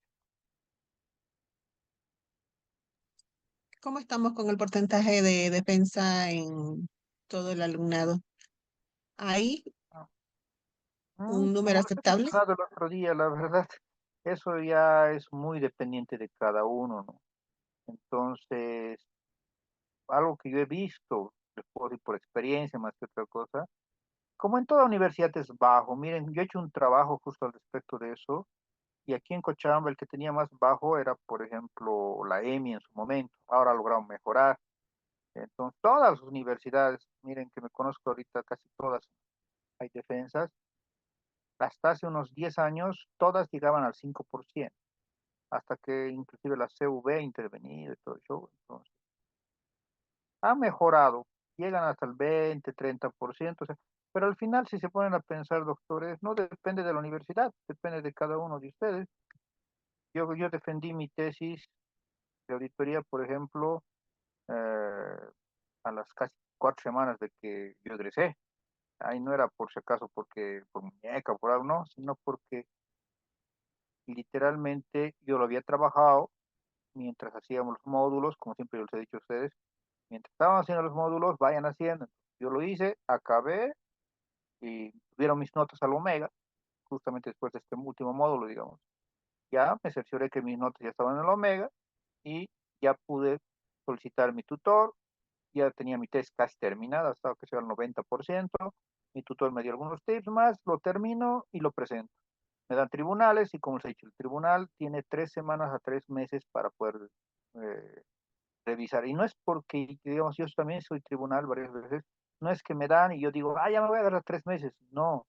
¿Cómo estamos con el porcentaje de defensa en todo el alumnado? ¿Hay Ah, un número como les he aceptable? mencionado el otro día, la verdad, eso ya es muy dependiente de cada uno, ¿no? Entonces, algo que yo he visto, les puedo decir por experiencia más que otra cosa, como en toda universidad es bajo. Miren, yo he hecho un trabajo justo al respecto de eso. Y aquí en Cochabamba el que tenía más bajo era, por ejemplo, la EMI en su momento. Ahora ha logrado mejorar. Entonces, todas las universidades, miren que me conozco ahorita, casi todas hay defensas. Hasta hace unos 10 años, todas llegaban al 5%, hasta que inclusive la CUB ha intervenido y todo eso. Entonces, ha mejorado. Llegan hasta el 20, 30%. O sea, pero al final, si se ponen a pensar, doctores, no depende de la universidad, depende de cada uno de ustedes. Yo defendí mi tesis de auditoría, por ejemplo, eh, a las casi 4 semanas de que yo egresé. Ahí no era por si acaso porque por muñeca o por algo, no, sino porque literalmente yo lo había trabajado mientras hacíamos los módulos, como siempre yo les he dicho a ustedes, mientras estaban haciendo los módulos, vayan haciendo. Yo lo hice, acabé y tuvieron mis notas al omega, justamente después de este último módulo, digamos. Ya me cercioré que mis notas ya estaban en el omega y ya pude solicitar mi tutor, ya tenía mi test casi terminada, estaba que sea al 90%. Mi tutor me dio algunos tips más, lo termino y lo presento. Me dan tribunales y como les he dicho, el tribunal tiene 3 semanas a 3 meses para poder eh, revisar. Y no es porque, digamos, yo también soy tribunal varias veces, no es que me dan y yo digo, ah, ya me voy a agarrar 3 meses. No,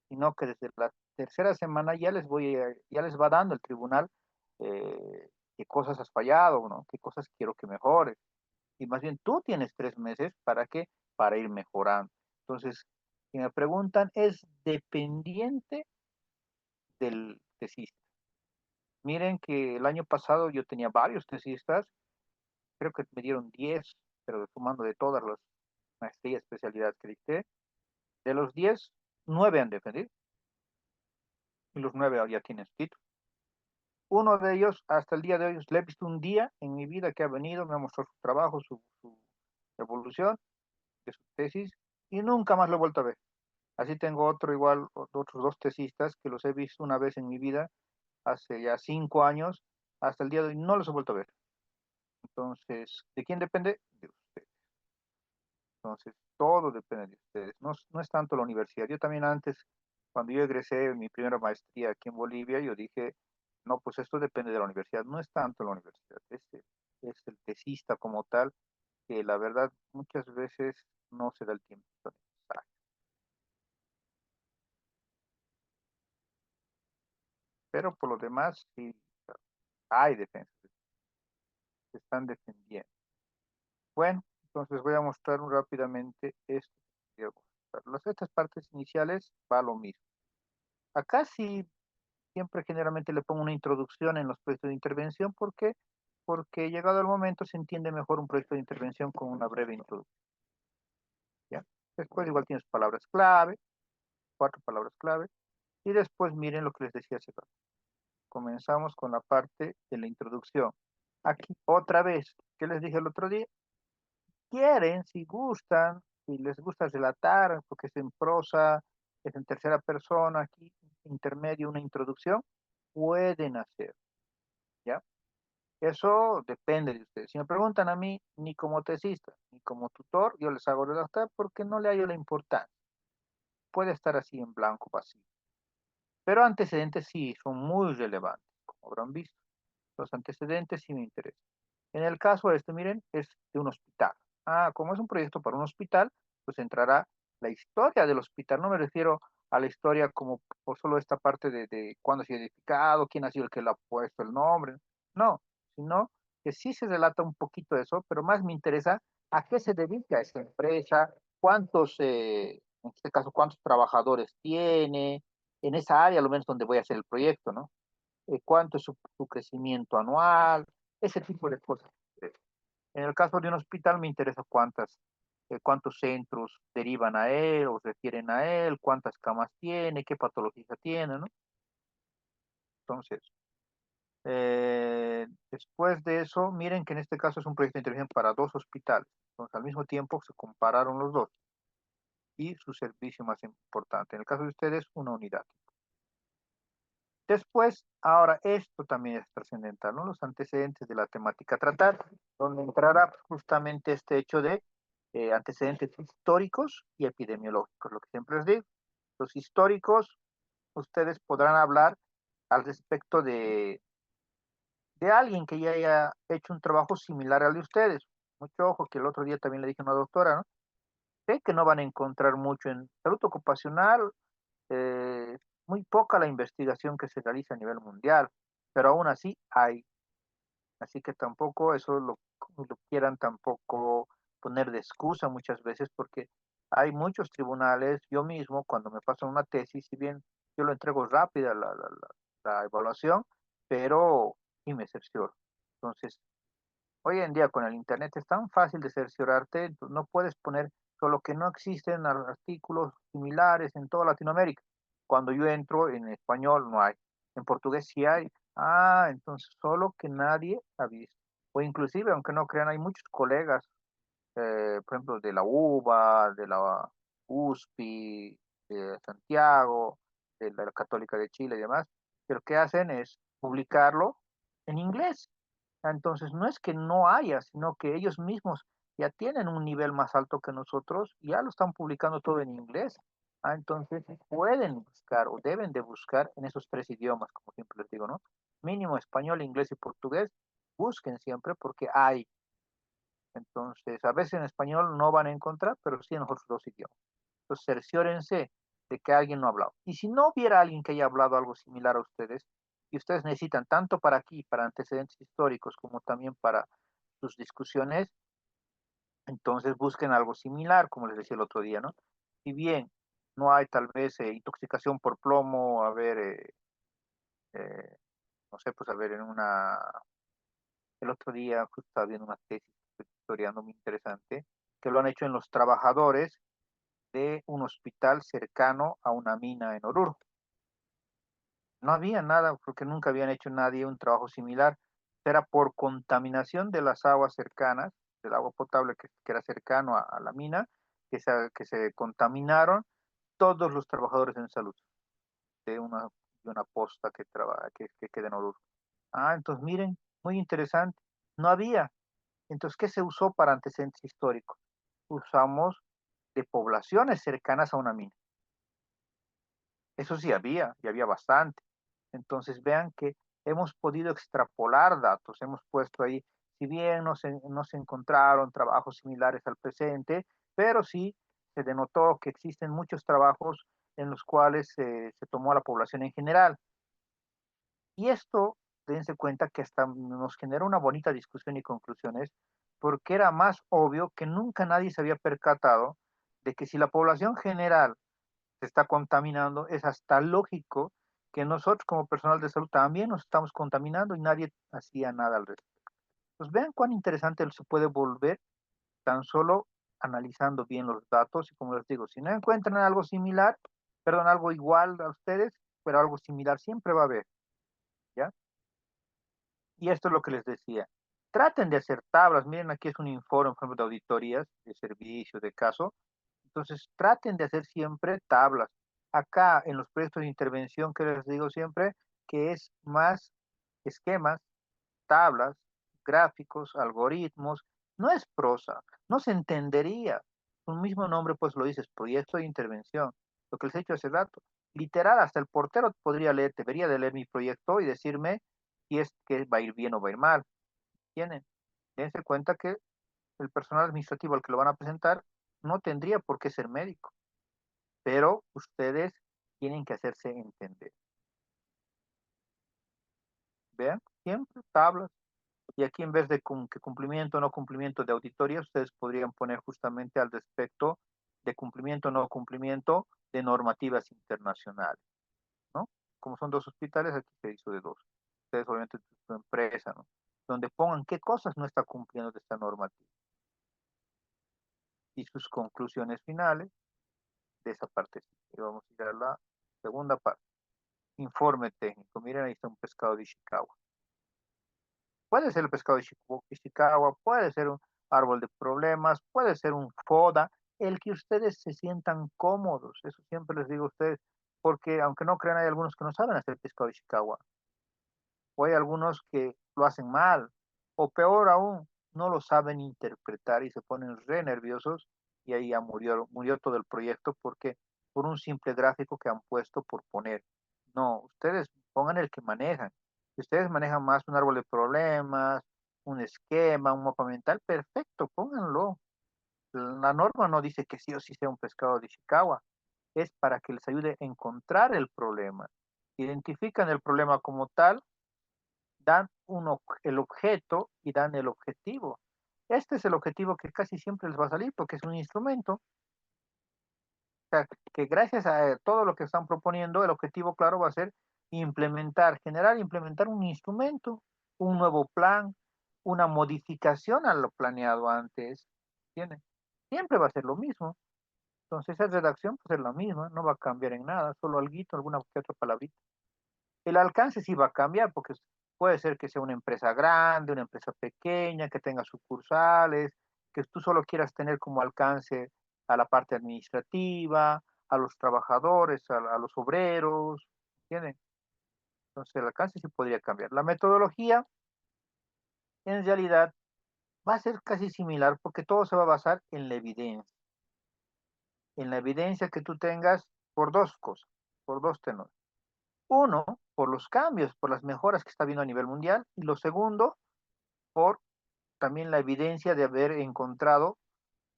sino que desde la tercera semana ya les va dando el tribunal qué cosas has fallado, ¿no? Qué cosas quiero que mejores. Y más bien tú tienes 3 meses para qué, para ir mejorando. Entonces, si me preguntan, es dependiente del tesista. Miren que el año pasado yo tenía varios tesistas, creo que me dieron 10, pero sumando de todas las maestrías, especialidades que dicté, de los 10, 9 han defendido y los 9 ya tienen su título. Uno de ellos, hasta el día de hoy, le he visto un día en mi vida que ha venido, me ha mostrado su trabajo, su evolución de su tesis y nunca más lo he vuelto a ver. Así tengo otro igual, otros dos tesistas que los he visto una vez en mi vida, hace ya 5 años, hasta el día de hoy no los he vuelto a ver. Entonces, ¿de quién depende? De usted. Entonces, todo depende de ustedes. No, no es tanto la universidad. Yo también antes, cuando yo egresé mi primera maestría aquí en Bolivia, yo dije, no, pues esto depende de la universidad. No es tanto la universidad, es el tesista como tal, que la verdad muchas veces no se da el tiempo necesario. Pero por lo demás, sí, hay defensas, se están defendiendo. Bueno, entonces voy a mostrar rápidamente esto. Estas partes iniciales va lo mismo. Acá sí siempre generalmente le pongo una introducción en los proyectos de intervención. ¿Por qué? Porque llegado el momento se entiende mejor un proyecto de intervención con una breve introducción. ¿Ya? Después igual tienes palabras clave, 4 palabras clave, y después miren lo que les decía hace rato. Comenzamos con la parte de la introducción. Aquí otra vez, ¿qué les dije el otro día? Quieren, si gustan, si les gusta relatar, porque es en prosa, es en tercera persona, aquí intermedio, una introducción, pueden hacer, ¿ya? Eso depende de ustedes. Si me preguntan a mí, ni como tesista, ni como tutor, yo les hago redactar porque no le hallo la importancia. Puede estar así en blanco, vacío. Pero antecedentes sí son muy relevantes, como habrán visto. Los antecedentes sí me interesan. En el caso este, miren, es de un hospital. Ah, como es un proyecto para un hospital, pues entrará la historia del hospital. No me refiero a la historia como por solo esta parte de cuándo se ha edificado, quién ha sido el que le ha puesto el nombre. No, sino que sí se relata un poquito de eso, pero más me interesa a qué se dedica esta empresa, en este caso, cuántos trabajadores tiene, en esa área, lo menos donde voy a hacer el proyecto, ¿no? Cuánto es su crecimiento anual, ese tipo de cosas. En el caso de un hospital me interesa cuántos centros derivan a él o refieren a él, cuántas camas tiene, qué patología tiene, ¿no? Entonces, después de eso, miren que en este caso es un proyecto de intervención para dos hospitales. Entonces, al mismo tiempo se compararon los dos y su servicio más importante. En el caso de ustedes, una unidad. Después, ahora esto también es trascendental, ¿no? Los antecedentes de la temática a tratar, donde entrará justamente este hecho de antecedentes históricos y epidemiológicos, lo que siempre les digo. Los históricos, ustedes podrán hablar al respecto de alguien que ya haya hecho un trabajo similar al de ustedes. Mucho ojo, que el otro día también le dije a una doctora, ¿no? Sé que no van a encontrar mucho en salud ocupacional, eh, muy poca la investigación que se realiza a nivel mundial, pero aún así hay. Así que tampoco eso lo quieran tampoco poner de excusa muchas veces porque hay muchos tribunales, yo mismo cuando me pasan una tesis, si bien yo lo entrego rápida la evaluación, pero y me cercioro. Entonces, Hoy en día con el internet es tan fácil de cerciorarte, no puedes poner solo que no existen artículos similares en toda Latinoamérica. Cuando yo entro en español no hay, en portugués sí hay. Ah, entonces solo que nadie ha visto. O inclusive, aunque no crean, hay muchos colegas, por ejemplo, de la UBA, de la USPI, de Santiago, de la Católica de Chile y demás, que lo que hacen es publicarlo en inglés. Entonces, no es que no haya, sino que ellos mismos ya tienen un nivel más alto que nosotros y ya lo están publicando todo en inglés. Entonces, pueden buscar o deben de buscar en esos tres idiomas, como siempre les digo, ¿no? Mínimo español, inglés y portugués. Busquen siempre porque hay. Entonces, a veces en español no van a encontrar, pero sí en los otros dos idiomas. Entonces, cerciórense de que alguien no ha hablado. Y si no hubiera alguien que haya hablado algo similar a ustedes, y ustedes necesitan tanto para aquí, para antecedentes históricos, como también para sus discusiones, entonces busquen algo similar, como les decía el otro día, ¿no? Si bien no hay tal vez intoxicación por plomo, a ver, eh, no sé, pues a ver, el otro día justo estaba viendo una tesis historiando muy interesante, que lo han hecho en los trabajadores de un hospital cercano a una mina en Oruro. No había nada, porque nunca habían hecho nadie un trabajo similar. Era por contaminación de las aguas cercanas, del agua potable que era cercano a la mina, que se contaminaron todos los trabajadores en salud de una posta que queda en Oruro. Entonces miren, muy interesante. No había. Entonces, ¿qué se usó para antecedentes históricos? Usamos de poblaciones cercanas a una mina. Eso sí había, y había bastante. Entonces vean que hemos podido extrapolar datos, hemos puesto ahí, si bien no se encontraron trabajos similares al presente, pero sí se denotó que existen muchos trabajos en los cuales se tomó a la población en general. Y esto, dense cuenta que hasta nos genera una bonita discusión y conclusiones, porque era más obvio que nunca nadie se había percatado de que si la población general se está contaminando, es hasta lógico que nosotros como personal de salud también nos estamos contaminando y nadie hacía nada al respecto. Pues vean cuán interesante se puede volver tan solo analizando bien los datos y como les digo, si no encuentran algo similar, perdón, algo igual a ustedes, pero algo similar siempre va a haber, ¿ya? Y esto es lo que les decía. Traten de hacer tablas. Miren, aquí es un informe, por ejemplo, de auditorías, de servicio, de caso. Entonces, traten de hacer siempre tablas. Acá, en los proyectos de intervención, que les digo siempre, que es más esquemas, tablas, gráficos, algoritmos. No es prosa, no se entendería. Un mismo nombre, pues lo dices, proyecto de intervención. Lo que les he dicho hace rato. Literal, hasta el portero podría leer, debería de leer mi proyecto y decirme si es que va a ir bien o va a ir mal. Tienen, dense cuenta que el personal administrativo al que lo van a presentar no tendría por qué ser médico, pero ustedes tienen que hacerse entender. Vean, siempre tablas. Y aquí en vez de que cumplimiento o no cumplimiento de auditoría, ustedes podrían poner justamente al respecto de cumplimiento o no cumplimiento de normativas internacionales, ¿no? Como son dos hospitales, aquí se hizo de dos. Ustedes obviamente su empresa, ¿no? Donde pongan qué cosas no está cumpliendo de esta normativa y sus conclusiones finales de esa parte. Y vamos a ir a la segunda parte. Informe técnico. Miren, ahí está un pescado de Ishikawa. Puede ser el pescado de Ishikawa, puede ser un árbol de problemas, puede ser un FODA, el que ustedes se sientan cómodos. Eso siempre les digo a ustedes, porque aunque no crean, hay algunos que no saben hacer pescado de Ishikawa, o hay algunos que lo hacen mal, o peor aún, no lo saben interpretar y se ponen re nerviosos y ahí ya murió todo el proyecto porque por un simple gráfico que han puesto por poner. No, ustedes pongan el que manejan. Si ustedes manejan más un árbol de problemas, un esquema, un mapa mental, perfecto, pónganlo. La norma no dice que sí o sí sea un pescado de Ishikawa, es para que les ayude a encontrar el problema. Identifican el problema como tal, dan el objeto y dan el objetivo. Este es el objetivo que casi siempre les va a salir porque es un instrumento. O sea, que gracias a todo lo que están proponiendo, el objetivo claro va a ser implementar, generar, implementar un instrumento, un nuevo plan, una modificación a lo planeado antes, ¿entiendes? Siempre va a ser lo mismo. Entonces esa redacción va a ser la misma, no va a cambiar en nada, solo alguito, alguna que otra palabrita. El alcance sí va a cambiar porque puede ser que sea una empresa grande, una empresa pequeña, que tenga sucursales, que tú solo quieras tener como alcance a la parte administrativa, a los trabajadores, a los obreros, ¿entienden? Entonces el alcance sí podría cambiar. La metodología en realidad va a ser casi similar porque todo se va a basar en la evidencia que tú tengas por dos cosas, por dos tenores. Uno, por los cambios, por las mejoras que está habiendo a nivel mundial, y lo segundo, por también la evidencia de haber encontrado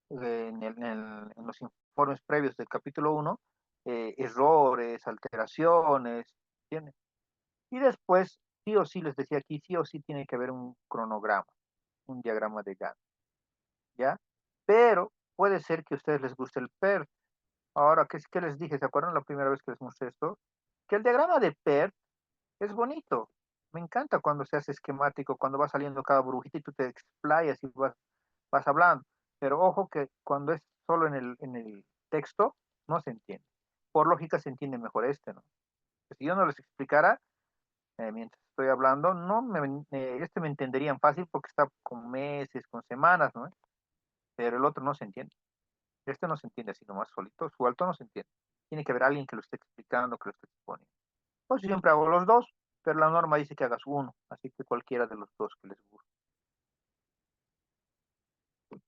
en los informes previos del capítulo uno errores, alteraciones, ¿entiendes? Y después, sí o sí, les decía aquí, sí o sí tiene que haber un cronograma, un diagrama de Gantt, ¿ya? Pero puede ser que a ustedes les guste el PERT. Ahora, ¿qué les dije? ¿Se acuerdan la primera vez que les mostré esto? Que el diagrama de PERT es bonito. Me encanta cuando se hace esquemático, cuando va saliendo cada burbujita y tú te explayas y vas hablando. Pero ojo que cuando es solo en el texto, no se entiende. Por lógica se entiende mejor este, ¿no? Si yo no les explicara, mientras estoy hablando, no este me entenderían fácil porque está con meses, con semanas, ¿no? Pero el otro no se entiende. Este no se entiende así nomás solito, su alto no se entiende. Tiene que haber alguien que lo esté explicando, que lo esté exponiendo. Pues siempre hago los dos, pero la norma dice que hagas uno, así que cualquiera de los dos que les guste.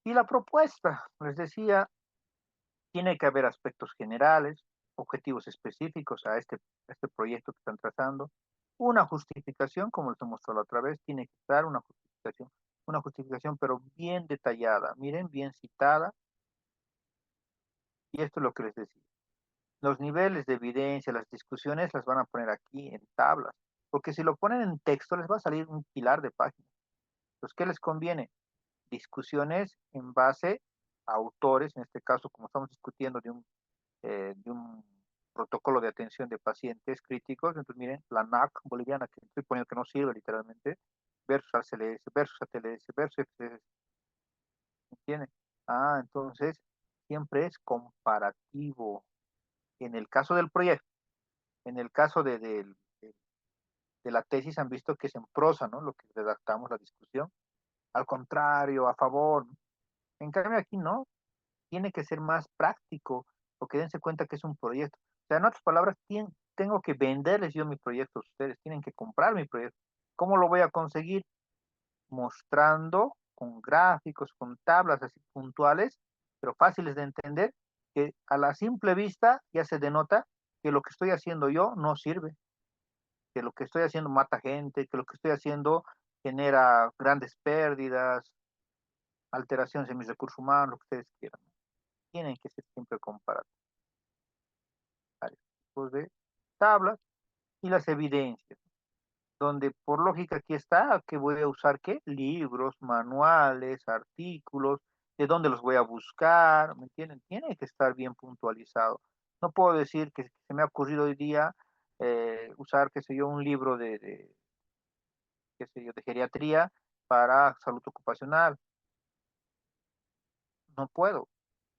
Y la propuesta, les decía, tiene que haber aspectos generales, objetivos específicos a este proyecto que están trazando, una justificación, como les he mostrado la otra vez, tiene que estar una justificación pero bien detallada, miren, bien citada, y esto es lo que les decía. Los niveles de evidencia, las discusiones las van a poner aquí en tablas, porque si lo ponen en texto les va a salir un pilar de páginas. Entonces, ¿qué les conviene? Discusiones en base a autores, en este caso, como estamos discutiendo de un protocolo de atención de pacientes críticos, entonces miren, la NAC boliviana, que estoy poniendo que no sirve literalmente, versus ACLS, versus ATLS, versus FCS, ¿entienden? Ah, entonces, siempre es comparativo. En el caso del proyecto, en el caso de la tesis han visto que es en prosa, ¿no? Lo que redactamos la discusión. Al contrario, a favor. En cambio aquí no, tiene que ser más práctico, porque dense cuenta que es un proyecto. O sea, en otras palabras, tengo que venderles yo mi proyecto a ustedes, tienen que comprar mi proyecto. ¿Cómo lo voy a conseguir? Mostrando con gráficos, con tablas así puntuales, pero fáciles de entender, que a la simple vista ya se denota que lo que estoy haciendo yo no sirve, que lo que estoy haciendo mata gente, que lo que estoy haciendo genera grandes pérdidas, alteraciones en mis recursos humanos, lo que ustedes quieran. Tienen que ser siempre comparados. Tipos de tablas y las evidencias, donde por lógica aquí está que voy a usar qué, libros, manuales, artículos, de dónde los voy a buscar, ¿me entienden? Tiene que estar bien puntualizado. No puedo decir que se me ha ocurrido hoy día usar, qué sé yo, un libro qué sé yo, de geriatría para salud ocupacional. No puedo.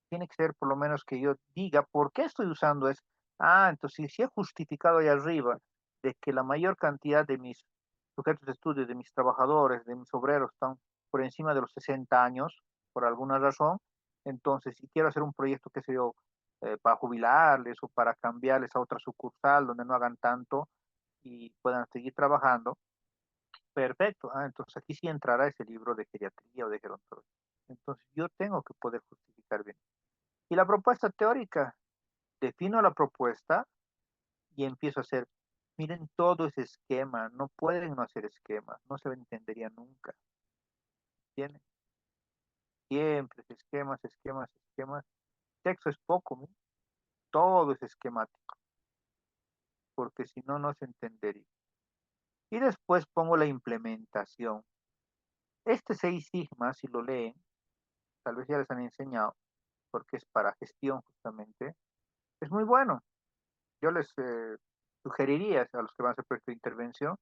Tiene que ser por lo menos que yo diga por qué estoy usando eso. Ah, entonces si he justificado ahí arriba de que la mayor cantidad de mis sujetos de estudio, de mis trabajadores, de mis obreros están por encima de los 60 años, por alguna razón, entonces si quiero hacer un proyecto, qué sé yo, para jubilarles o para cambiarles a otra sucursal donde no hagan tanto y puedan seguir trabajando, perfecto. Ah, entonces aquí sí entrará ese libro de geriatría o de gerontología. Entonces yo tengo que poder justificar bien. Y la propuesta teórica, defino la propuesta y empiezo a hacer, miren todo ese esquema, no pueden no hacer esquemas, no se entendería nunca, ¿entienden? Siempre es esquemas, esquemas, esquemas. Texto es poco, ¿no? Todo es esquemático, porque si no, no se entendería. Y después pongo la implementación. Este 6 sigma, si lo leen, tal vez ya les han enseñado, porque es para gestión justamente, es muy bueno. Yo les sugeriría a los que van a hacer proyecto de intervención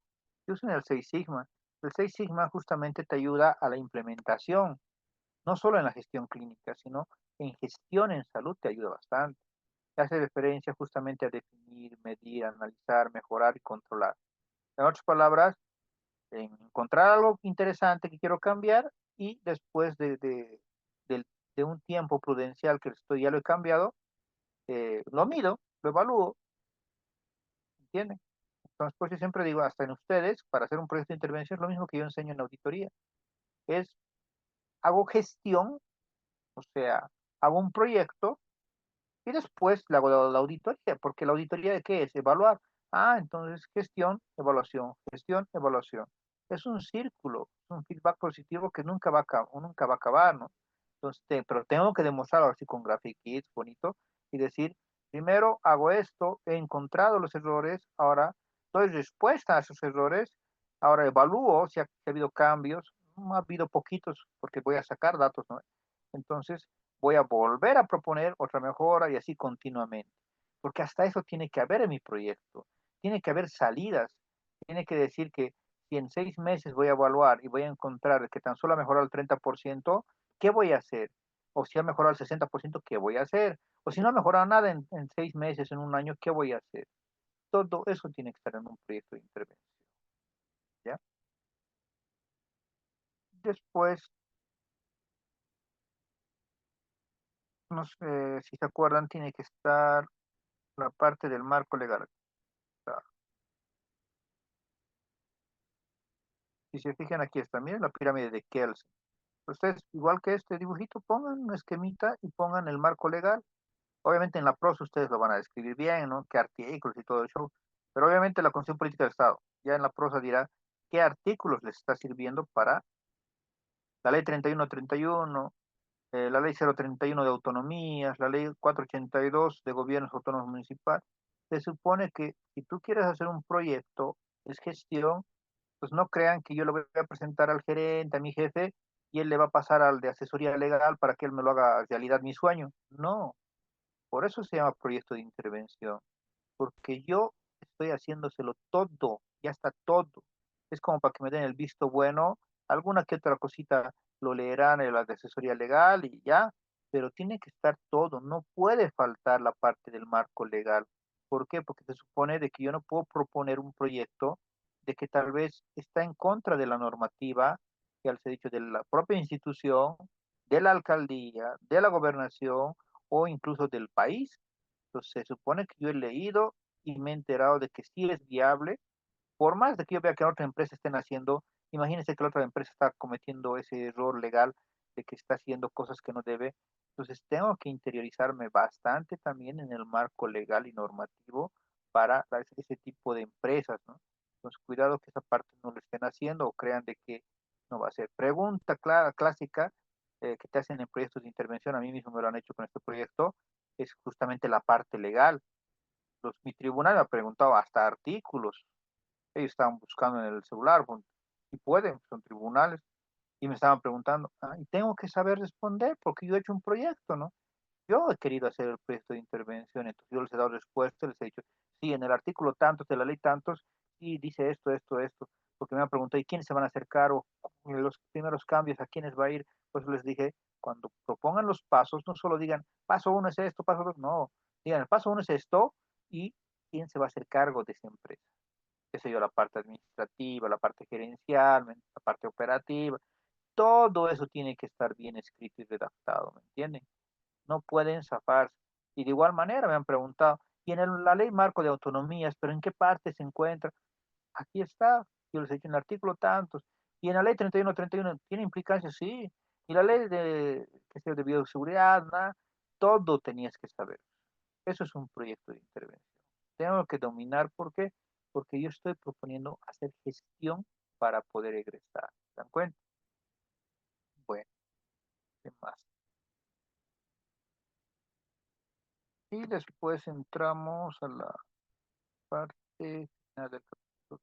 que usen el 6 sigma. El Seis Sigma justamente te ayuda a la implementación, no solo en la gestión clínica, sino en gestión en salud te ayuda bastante. Te hace referencia justamente a definir, medir, analizar, mejorar y controlar. En otras palabras, en encontrar algo interesante que quiero cambiar y después del- de un tiempo prudencial que estoy, ya lo he cambiado, lo mido, lo evalúo, ¿entienden? Entonces, pues yo siempre digo, hasta en ustedes, para hacer un proyecto de intervención, es lo mismo que yo enseño en auditoría. Es, hago gestión, o sea, hago un proyecto y después le hago la auditoría, porque la auditoría de qué es? Evaluar. Ah, entonces gestión, evaluación, gestión, evaluación. Es un círculo, es un feedback positivo que nunca va a, nunca va a acabar, ¿no? Entonces, pero tengo que demostrarlo así con graphics bonito y decir, primero hago esto, he encontrado los errores, ahora doy respuesta a esos errores, ahora evalúo si ha habido cambios, no ha habido poquitos porque voy a sacar datos, ¿no? Entonces, voy a volver a proponer otra mejora y así continuamente. Porque hasta eso tiene que haber en mi proyecto. Tiene que haber salidas. Tiene que decir que si en 6 meses voy a evaluar y voy a encontrar que tan solo ha mejorado el 30%, ¿qué voy a hacer? O si ha mejorado el 60%, ¿qué voy a hacer? O si no ha mejorado nada en 6 meses, en un año, ¿qué voy a hacer? Todo eso tiene que estar en un proyecto de intervención. ¿Ya? Después, no sé si se acuerdan, tiene que estar la parte del marco legal. Si se fijan aquí está, miren la pirámide de Kelsen. Ustedes, igual que este dibujito, pongan un esquemita y pongan el marco legal. Obviamente en la prosa ustedes lo van a describir bien, ¿no? Qué artículos y todo eso. Pero obviamente la Constitución Política del Estado, ya en la prosa dirá qué artículos les está sirviendo para la ley 3131, la ley 031 de autonomías, la ley 482 de gobiernos autónomos municipales. Se supone que si tú quieres hacer un proyecto, es gestión, pues no crean que yo lo voy a presentar al gerente, a mi jefe, y él le va a pasar al de asesoría legal para que él me lo haga realidad mi sueño. No, por eso se llama proyecto de intervención, porque yo estoy haciéndoselo todo, ya está todo. Es como para que me den el visto bueno, alguna que otra cosita lo leerán en la de asesoría legal y ya, pero tiene que estar todo, no puede faltar la parte del marco legal. ¿Por qué? Porque se supone de que yo no puedo proponer un proyecto de que tal vez está en contra de la normativa, que al ser dicho de la propia institución, de la alcaldía, de la gobernación o incluso del país. Entonces, se supone que yo he leído y me he enterado de que sí es viable, por más de que yo vea que otra empresa estén haciendo, imagínense que la otra empresa está cometiendo ese error legal de que está haciendo cosas que no debe. Entonces, tengo que interiorizarme bastante también en el marco legal y normativo para ese tipo de empresas, ¿no? Entonces, cuidado que esa parte no lo estén haciendo o crean de que no va a ser. Pregunta clara, clásica, que te hacen en proyectos de intervención, a mí mismo me lo han hecho con este proyecto, es justamente la parte legal. Mi tribunal me ha preguntado hasta artículos. Ellos estaban buscando en el celular y pueden, son tribunales, y me estaban preguntando, y tengo que saber responder porque yo he hecho un proyecto, ¿no? Yo he querido hacer el proyecto de intervención, entonces yo les he dado respuesta, les he dicho, sí, en el artículo tantos de la ley tantos, y dice esto, esto, esto, porque me han preguntado, ¿y quiénes se van a acercar? O los primeros cambios, ¿a quiénes va a ir? Pues les dije, cuando propongan los pasos, no solo digan, paso uno es esto, paso dos, no, digan, el paso uno es esto, y quién se va a hacer cargo de esa empresa. Qué sé yo, la parte administrativa, la parte gerencial, la parte operativa, todo eso tiene que estar bien escrito y redactado, ¿me entienden? No pueden zafarse. Y de igual manera me han preguntado, y en la ley marco de autonomías, pero ¿en qué parte se encuentra? Aquí está, yo les he dicho en el artículo tantos, y en la ley 31 tiene implicancias, sí, y la ley de, qué sé yo, de bioseguridad, nada, todo tenías que saber. Eso es un proyecto de intervención. Tengo que dominar, ¿por qué? Porque yo estoy proponiendo hacer gestión para poder egresar. ¿Se dan cuenta? Bueno, ¿qué más? Y después entramos a la parte final del capítulo.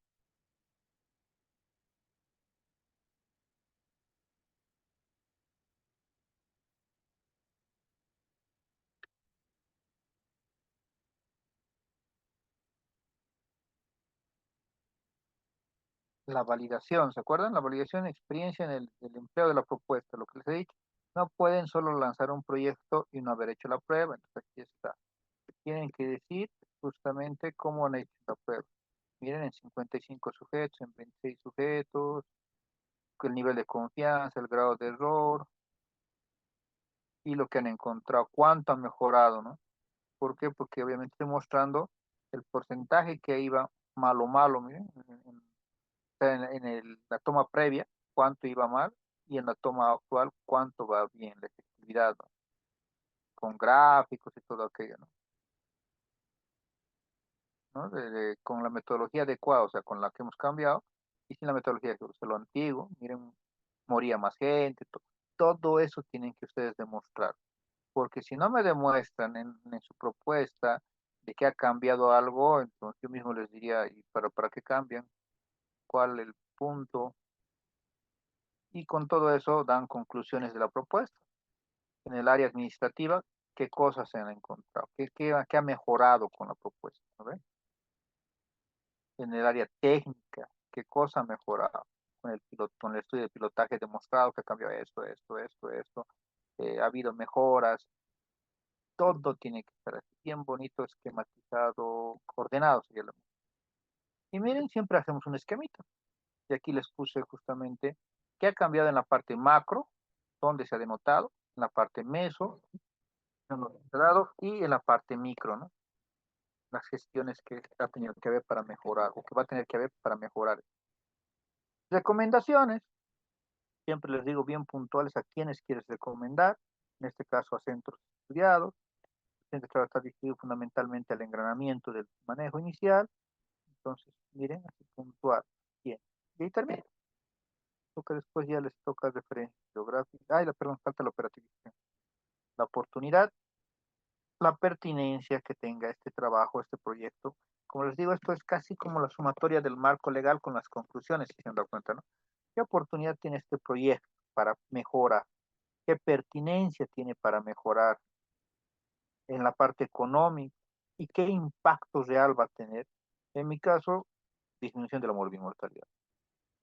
la validación, ¿se acuerdan? La validación de experiencia en el empleo de la propuesta, lo que les he dicho. No pueden solo lanzar un proyecto y no haber hecho la prueba. Entonces aquí está. Tienen que decir justamente cómo han hecho la prueba. Miren, en 55 sujetos, en 26 sujetos, el nivel de confianza, el grado de error y lo que han encontrado, cuánto han mejorado, ¿no? ¿Por qué? Porque obviamente estoy mostrando el porcentaje que iba malo, malo, miren, la toma previa, cuánto iba mal, y en la toma actual, cuánto va bien la efectividad, ¿no? Con gráficos y todo aquello, ¿no? ¿No? Con la metodología adecuada, o sea, con la que hemos cambiado, y sin la metodología que usó lo antiguo, miren, moría más gente, todo eso tienen que ustedes demostrar, porque si no me demuestran en su propuesta de que ha cambiado algo, entonces yo mismo les diría, ¿y para qué cambian? ¿Cuál el punto? Y con todo eso dan conclusiones de la propuesta. En el área administrativa, ¿qué cosas se han encontrado? ¿Qué ha mejorado con la propuesta? ¿No ve? En el área técnica, ¿qué cosa ha mejorado? Con el estudio de pilotaje demostrado que ha cambiado esto. Ha habido mejoras. Todo tiene que estar así, bien bonito, esquematizado, ordenado sería lo mismo. Y miren, siempre hacemos un esquemita. Y aquí les puse justamente qué ha cambiado en la parte macro, donde se ha denotado, en la parte meso, en los lados, y en la parte micro, ¿no? Las gestiones que ha tenido que haber para mejorar, o que va a tener que haber para mejorar. Recomendaciones, siempre les digo bien puntuales a quienes quieres recomendar, en este caso a centros estudiados. El centro está dirigido fundamentalmente al engranamiento del manejo inicial. Entonces, miren, así puntual. Bien. Y ahí termina. Lo que después ya les toca referencia geográfica. Ay, perdón, falta la operativización. La oportunidad, la pertinencia que tenga este trabajo, este proyecto. Como les digo, esto es casi como la sumatoria del marco legal con las conclusiones, si se han dado cuenta, ¿no? ¿Qué oportunidad tiene este proyecto para mejorar? ¿Qué pertinencia tiene para mejorar en la parte económica? ¿Y qué impacto real va a tener? En mi caso, disminución de la mortalidad.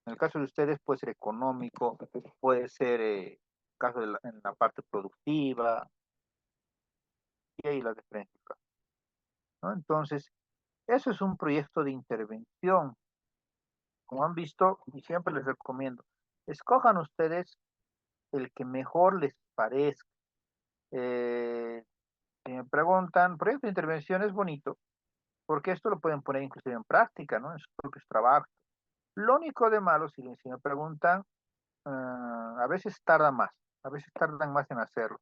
En el caso de ustedes puede ser económico, puede ser caso en la parte productiva, y ahí la diferencia, ¿no? Entonces, eso es un proyecto de intervención. Como han visto, y siempre les recomiendo, escojan ustedes el que mejor les parezca. Eh, si me preguntan, proyecto de intervención es bonito, porque esto lo pueden poner inclusive en práctica, ¿no? En sus propios trabajos. Lo único de malo, si me preguntan, a veces tarda más, a veces tardan más en hacerlo.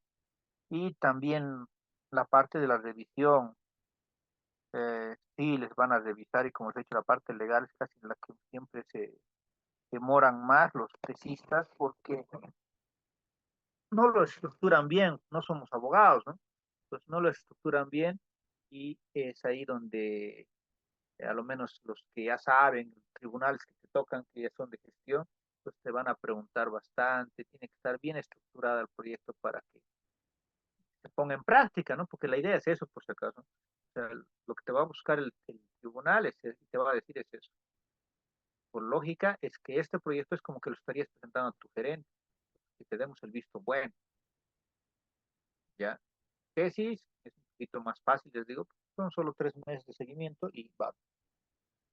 Y también la parte de la revisión, sí les van a revisar y como les he dicho, la parte legal es casi la que siempre se demoran más los tesistas porque no lo estructuran bien, no somos abogados, ¿no? Entonces no lo estructuran bien y es ahí donde a lo menos los que ya saben, tribunales que te tocan, que ya son de gestión, pues te van a preguntar bastante, tiene que estar bien estructurada el proyecto para que se ponga en práctica, ¿no? Porque la idea es eso, por si acaso. O sea, lo que te va a buscar el tribunal te va a decir es eso. Por lógica, es que este proyecto es como que lo estarías presentando a tu gerente, que te demos el visto bueno, ¿ya? Tesis es un poquito más fácil, les digo, son solo 3 meses de seguimiento y va.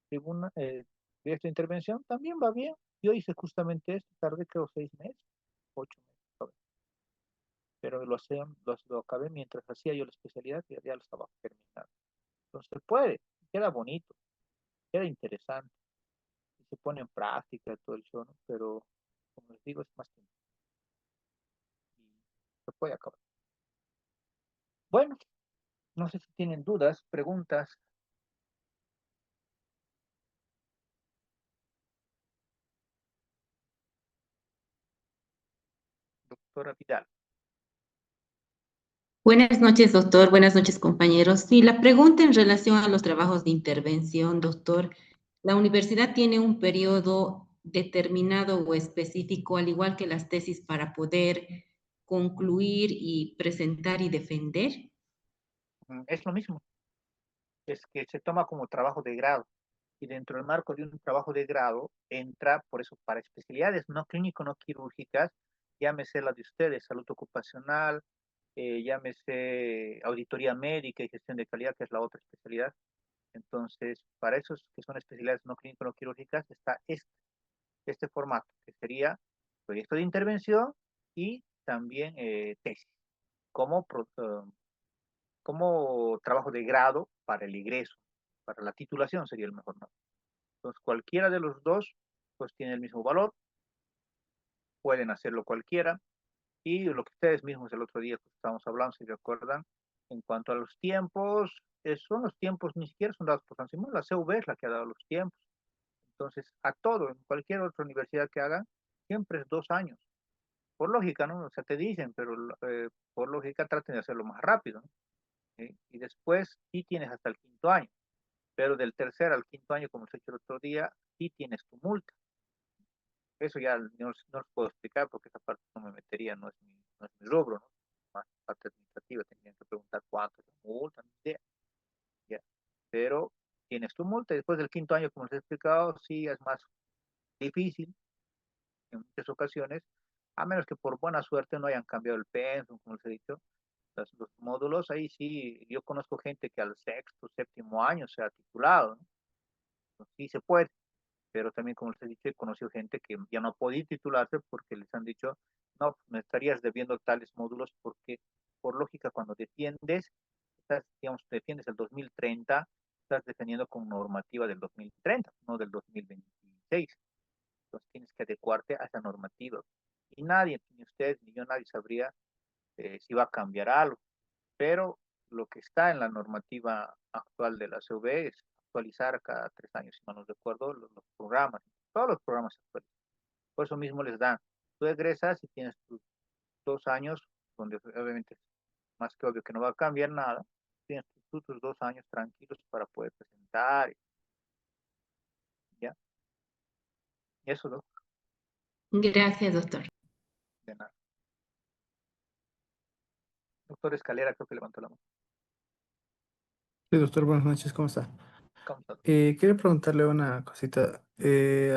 Tribuna, proyecto de intervención también va bien. Yo hice justamente esto, tardé creo 6 meses, 8 meses, pero lo acabé mientras hacía yo la especialidad y ya lo estaba terminando. Entonces se puede, queda bonito, queda interesante, y se pone en práctica todo el show, ¿no? Pero como les digo, es más tiempo y se puede acabar. Bueno, no sé si tienen dudas, preguntas, doctora Vidal. Buenas noches, doctor. Buenas noches, compañeros. Sí, la pregunta en relación a los trabajos de intervención, doctor. ¿La universidad tiene un periodo determinado o específico, al igual que las tesis, para poder concluir y presentar y defender? Es lo mismo, es que se toma como trabajo de grado. y dentro del marco de un trabajo de grado entra, por eso, para especialidades no clínico, no quirúrgicas, llámese la de ustedes, salud ocupacional, llámese auditoría médica y gestión de calidad, que es la otra especialidad. Entonces, para esos que son especialidades no clínico, no quirúrgicas, está este formato, que sería proyecto de intervención y también tesis, como, como trabajo de grado para el ingreso, para la titulación sería el mejor nombre. Entonces, cualquiera de los dos, pues tiene el mismo valor, pueden hacerlo cualquiera, y lo que ustedes mismos el otro día pues, estábamos hablando, si recuerdan, en cuanto a los tiempos, son los tiempos, ni siquiera son dados por San Simón, la CUV es la que ha dado los tiempos. Entonces, a todo, en cualquier otra universidad que hagan, siempre es 2 años. Por lógica, ¿no? O sea, te dicen, pero por lógica traten de hacerlo más rápido, ¿no? ¿Sí? Y después sí tienes hasta el quinto año, pero del tercer al quinto año, como se ha hecho el otro día, sí tienes tu multa. Eso ya no os puedo explicar porque esa parte no me metería, no es mi rubro, ¿no? Más parte administrativa, tendrían que preguntar cuánto es la multa, no sé, ya. Pero tienes tu multa y después del quinto año, como les he explicado, sí es más difícil en muchas ocasiones, a menos que por buena suerte no hayan cambiado el pensum, como les he dicho, los módulos, ahí sí, yo conozco gente que al sexto, séptimo año se ha titulado, ¿no? Entonces, sí se puede, pero también, como les he dicho, he conocido gente que ya no ha podido titularse porque les han dicho, no, me estarías debiendo tales módulos porque, por lógica, cuando defiendes, estás, digamos, defiendes el 2030, estás defendiendo con normativa del 2030, no del 2026. Entonces tienes que adecuarte a esa normativa. Y nadie, ni ustedes ni yo, nadie sabría si va a cambiar algo. Pero lo que está en la normativa actual de la CUB es actualizar cada 3 años, si mal no recuerdo, los programas, todos los programas se actualizan. Por eso mismo les dan, tú egresas y tienes tus 2 años, donde obviamente es más que obvio que no va a cambiar nada, tienes tus 2 años tranquilos para poder presentar, ¿ya? Y eso, ¿no? Gracias, doctor. De nada. Doctor Escalera creo que levantó la mano. Sí, doctor, buenas noches, ¿cómo está? ¿Cómo está? Quería preguntarle una cosita.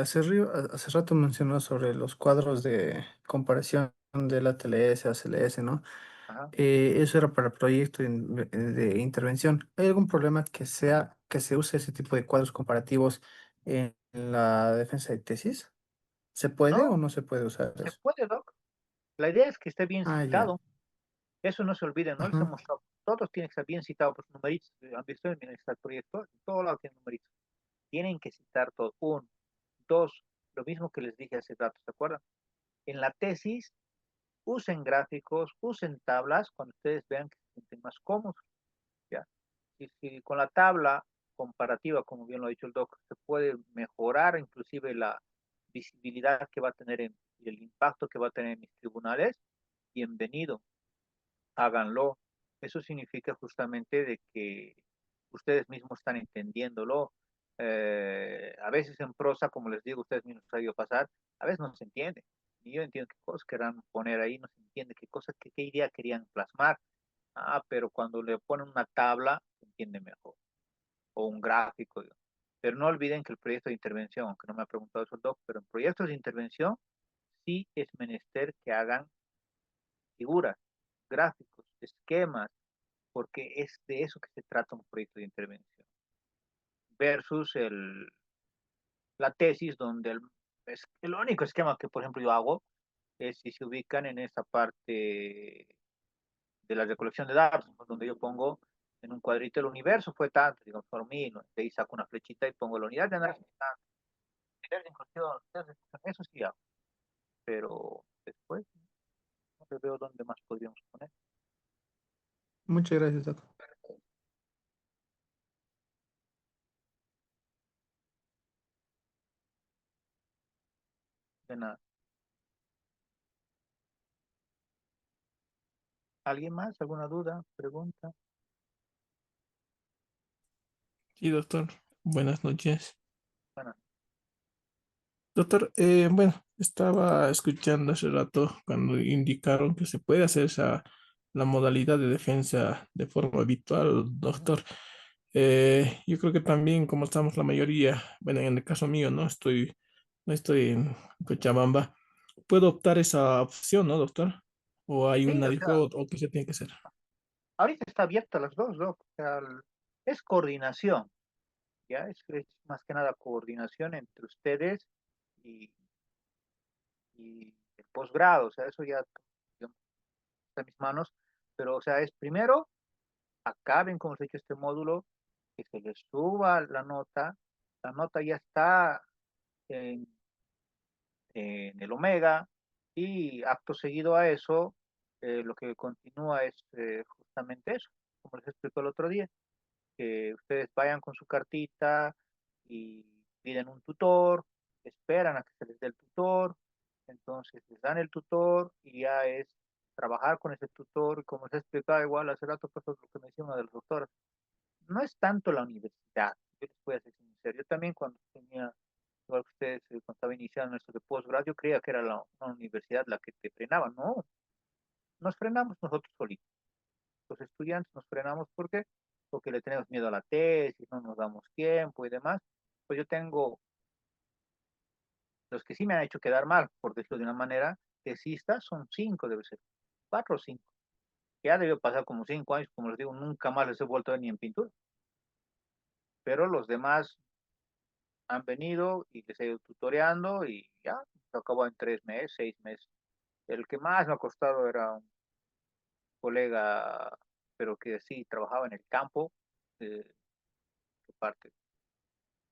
Hace rato mencionó sobre los cuadros de comparación de la TLS, ACLS, ¿no? Ajá. Eso era para el proyecto de intervención. ¿Hay algún problema que se use ese tipo de cuadros comparativos en la defensa de tesis? ¿Se puede o No, no se puede usar se eso? puede, Doc. La idea es que esté bien Ah, ya. citado. Eso no se olviden, ¿no? Les he Ajá. mostrado. Todos tienen que estar bien citados por sus numeritos. Han visto en el proyecto, en todos lados tienen numeritos. Tienen que citar todo. Uno. Dos, lo mismo que les dije hace rato, ¿se acuerdan? En la tesis, usen gráficos, usen tablas cuando ustedes vean que se sienten más cómodos, ¿ya? Y si con la tabla comparativa, como bien lo ha dicho el doc, se puede mejorar inclusive la visibilidad que va a tener y el impacto que va a tener en mis tribunales, bienvenido, háganlo. Eso significa justamente de que ustedes mismos están entendiéndolo. A veces en prosa, como les digo, ustedes mismos han ido pasar, a veces no se entiende. Y yo entiendo qué cosas querrán poner ahí, no se entiende qué cosas, qué idea querían plasmar. Ah, pero cuando le ponen una tabla, se entiende mejor. O un gráfico. Digamos. Pero no olviden que el proyecto de intervención, aunque no me ha preguntado eso el doc, pero en proyectos de intervención sí es menester que hagan figuras, gráficos, esquemas, porque es de eso que se trata un proyecto de intervención. Versus la tesis, donde el único esquema que, por ejemplo, yo hago es si se ubican en esa parte de la recolección de datos, donde yo pongo en un cuadrito el universo fue tanto, digo, por mí, ¿no? De ahí saco una flechita y pongo la unidad de análisis tanto, unidad de inclusión, eso sí hago, pero después no veo dónde más podríamos poner. Muchas gracias, doctor. De nada. ¿Alguien más? ¿Alguna duda? ¿Pregunta? Sí, doctor. Buenas noches. Bueno, Doctor, bueno, estaba escuchando hace rato cuando indicaron que se puede hacer la modalidad de defensa de forma habitual, doctor. Yo creo que también, como estamos la mayoría, bueno, en el caso mío, no estoy en Cochabamba, puedo optar esa opción, ¿no, doctor? ¿O hay Sí, una o sea, o qué se tiene que hacer? ahorita está abierta las dos, ¿no? O sea, es coordinación, ¿ya? Es más que nada coordinación entre ustedes y, y el posgrado, o sea, eso ya digamos, está en mis manos, pero, o sea, es primero, acaben, como se ha dicho, este módulo, que se les suba la nota ya está en, en el Omega, y acto seguido a eso, lo que continúa es justamente eso, como les explicó el otro día, que ustedes vayan con su cartita y piden un tutor, esperan a que se les dé el tutor, entonces les dan el tutor y ya es trabajar con ese tutor, como se explicaba igual hace rato, pues lo que me decía una de las doctoras, no es tanto la universidad, yo les voy a ser sincero, yo también cuando tenía, igual que ustedes, cuando estaba iniciando esto de postgrado, yo creía que era una universidad la que te frenaba, no, nos frenamos nosotros solitos, los estudiantes nos frenamos, ¿por qué? Porque le tenemos miedo a la tesis, no nos damos tiempo y demás. Pues yo tengo, los que sí me han hecho quedar mal, por decirlo de una manera, tesistas son cinco, debe ser, cuatro o cinco. Ya debió pasar como 5 años, como les digo, nunca más les he vuelto a ver ni en pintura. Pero los demás han venido y les he ido tutoreando y ya, se acabó en 3 meses, 6 meses. El que más me ha costado era un colega, pero que sí trabajaba en el campo, que parte,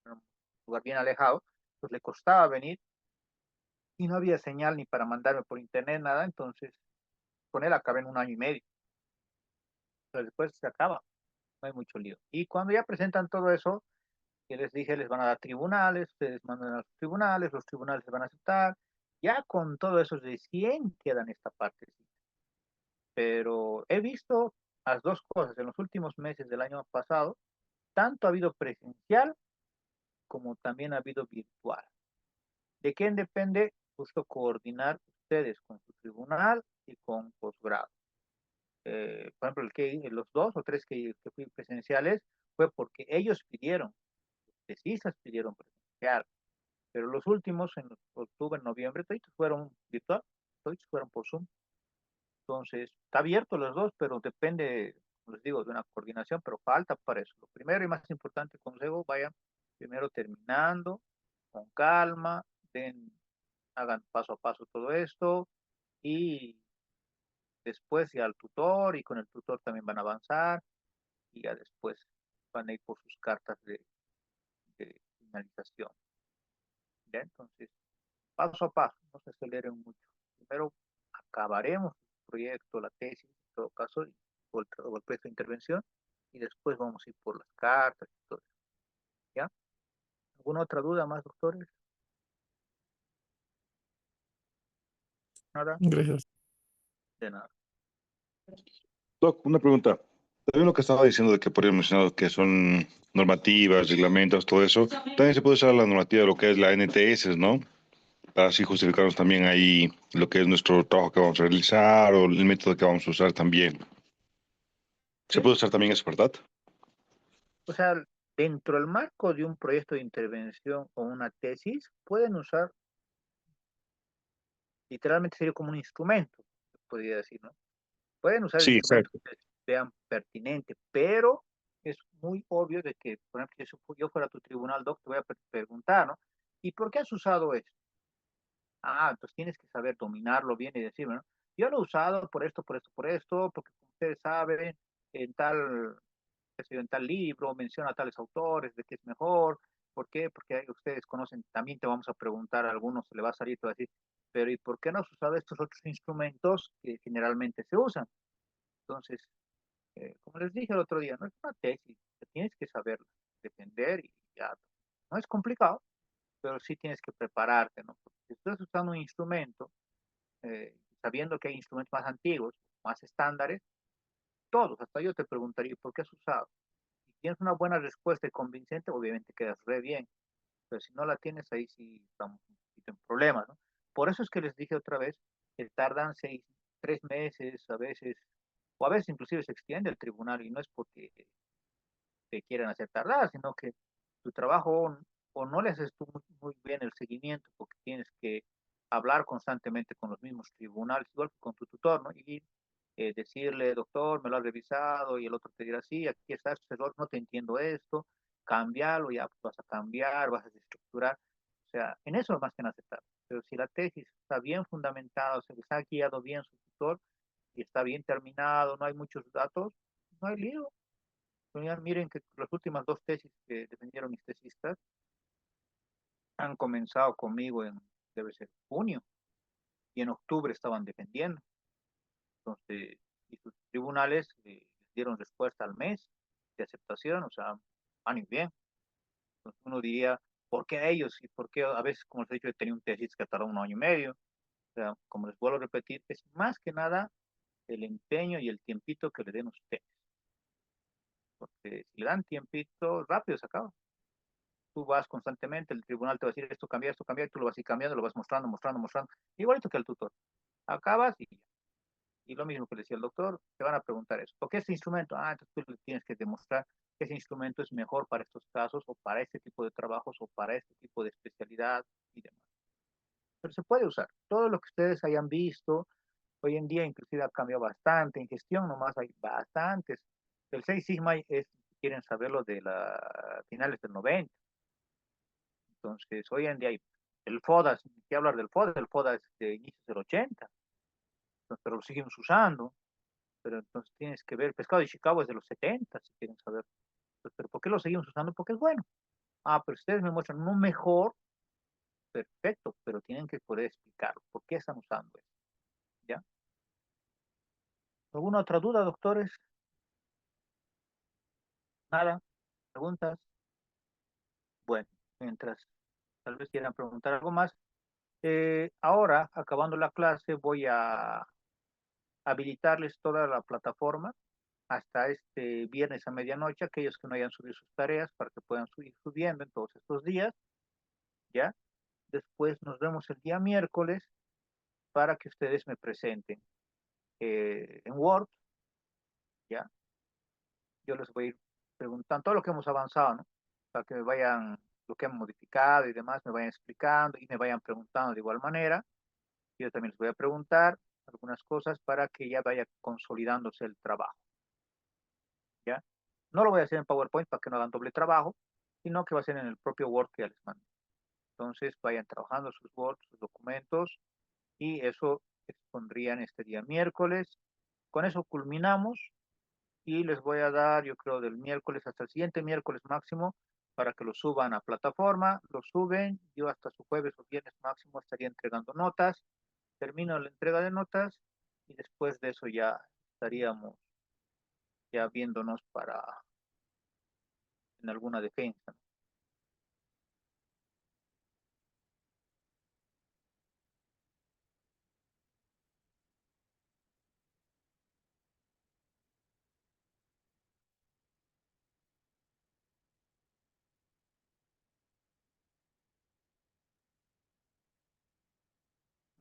era un lugar bien alejado, pues le costaba venir y no había señal ni para mandarme por internet, nada, entonces con él acabé en 1 año y medio, pero después se acaba, no hay mucho lío. Y cuando ya presentan todo eso, que les dije, les van a dar tribunales, ustedes mandan a los tribunales se van a aceptar, ya con todo eso recién quedan esta parte. Sí. Pero he visto las dos cosas en los últimos meses del año pasado, tanto ha habido presencial como también ha habido virtual. ¿De quién depende? Justo coordinar ustedes con su tribunal y con posgrado. Por ejemplo, los 2 o 3 que fui presenciales fue porque ellos pidieron, los tesistas pidieron presencial, pero los últimos, en octubre, noviembre, todos fueron virtual, todos fueron por Zoom. Entonces, está abierto los dos, pero depende, como les digo, de una coordinación, pero falta para eso. Lo primero y más importante, consejo, vayan primero terminando, con calma, hagan paso a paso todo esto, y después ya al tutor, y con el tutor también van a avanzar, y ya después van a ir por sus cartas de finalización. ¿Ya? Entonces, paso a paso, no se aceleren mucho. Primero acabaremos el proyecto, la tesis, en todo caso, o el proyecto de intervención, y después vamos a ir por las cartas y todo eso. ¿Ya? ¿Alguna otra duda más, doctores? Nada, Gracias. de nada. Doc, una pregunta. También lo que estaba diciendo de que por ahí mencionado que son normativas, reglamentos, todo eso, también se puede usar la normativa de lo que es la NTS, ¿no? Para así justificarnos también ahí lo que es nuestro trabajo que vamos a realizar o el método que vamos a usar también. Se ¿Sí? puede usar también eso, ¿verdad? O sea, dentro del marco de un proyecto de intervención o una tesis, pueden usar, literalmente sería como un instrumento, podría decir, ¿no? Pueden usar el Sí, instrumento que exacto. ustedes vean pertinente, pero es muy obvio de que, por ejemplo, si yo fuera a tu tribunal, doc, te voy a preguntar, ¿no? ¿Y por qué has usado esto? Ah, entonces tienes que saber dominarlo bien y decirme, ¿no? Yo lo he usado por esto, por esto, por esto, porque como ustedes saben, en tal, qué sé yo, en tal libro menciona a tales autores de que es mejor. ¿Por qué? Porque ustedes conocen, también te vamos a preguntar, a algunos se le va a salir todo así, pero ¿y por qué no has usado estos otros instrumentos que generalmente se usan? Entonces, como les dije el otro día, no es una tesis, tienes que saber defender y ya. No es complicado, pero sí tienes que prepararte, ¿no? Porque si estás usando un instrumento, sabiendo que hay instrumentos más antiguos, más estándares, todos, hasta yo te preguntaría, ¿por qué has usado? Si tienes una buena respuesta y convincente, obviamente quedas re bien, pero si no la tienes, ahí sí estamos un poquito en problemas, ¿no? Por eso es que les dije otra vez que tardan 3 meses, a veces, o a veces inclusive se extiende el tribunal, y no es porque te quieren hacer tardar, sino que tu trabajo o no le haces tú muy bien el seguimiento porque tienes que hablar constantemente con los mismos tribunales, igual que con tu tutor, ¿no? Y decirle, doctor, me lo ha revisado, y el otro te dirá, sí, aquí está este error, no te entiendo esto, cámbialo, ya pues, vas a cambiar, vas a desestructurar. O sea, en eso es más que aceptar. Pero si la tesis está bien fundamentada, o sea, que está guiado bien su tutor y está bien terminado, no hay muchos datos, no hay lío. Miren que las últimas dos tesis que defendieron mis tesistas han comenzado conmigo en, debe ser, junio, y en octubre estaban defendiendo. Entonces, y sus tribunales les dieron respuesta al mes de aceptación, o sea, van y bien. Entonces uno diría, ¿por qué a ellos? Y por qué a veces, como les he dicho, he tenido un tesis que tardó un año y medio. O sea, como les vuelvo a repetir, es más que nada el empeño y el tiempito que le den ustedes. Porque si le dan tiempito, rápido se acaba. Tú vas constantemente, el tribunal te va a decir esto cambia, y tú lo vas a ir cambiando, lo vas mostrando, mostrando, mostrando. Igualito que el tutor. Acabas y ya. Y lo mismo que decía el doctor, te van a preguntar eso. ¿Por qué este instrumento? Ah, entonces tú le tienes que demostrar que ese instrumento es mejor para estos casos o para este tipo de trabajos o para este tipo de especialidad y demás. Pero se puede usar. Todo lo que ustedes hayan visto, hoy en día inclusive ha cambiado bastante. En gestión nomás hay bastantes. El 6 Sigma es, si quieren saberlo, de las finales del 90. Entonces, hoy en día hay el FODA, si hay que hablar del FODA, el FODA es de inicios del 80, entonces, pero lo seguimos usando. Pero entonces tienes que ver, pescado de Chicago es de los 70, si quieren saber. Pues, pero ¿por qué lo seguimos usando? Porque es bueno. Ah, pero ustedes me muestran uno mejor, perfecto, pero tienen que poder explicarlo. ¿Por qué están usando eso? ¿Ya? ¿Alguna otra duda, doctores? ¿Nada? ¿Preguntas? Bueno, mientras tal vez quieran preguntar algo más. Ahora, acabando la clase, voy a habilitarles toda la plataforma hasta este viernes a medianoche, aquellos que no hayan subido sus tareas para que puedan subir subiendo en todos estos días, ¿ya? Después nos vemos el día miércoles para que ustedes me presenten en Word, ¿ya? Yo les voy a ir preguntando todo lo que hemos avanzado, ¿no? Para que me vayan, lo que han modificado y demás, me vayan explicando y me vayan preguntando de igual manera. Yo también les voy a preguntar algunas cosas para que ya vaya consolidándose el trabajo, ¿ya? No lo voy a hacer en PowerPoint para que no hagan doble trabajo, sino que va a ser en el propio Word que ya les mando. Entonces vayan trabajando sus Word, sus documentos, y eso expondrían este día miércoles. Con eso culminamos y les voy a dar, yo creo, del miércoles hasta el siguiente miércoles máximo para que lo suban a plataforma, lo suben, yo hasta su jueves o viernes máximo estaría entregando notas, termino la entrega de notas y después de eso ya estaríamos ya viéndonos para en alguna defensa.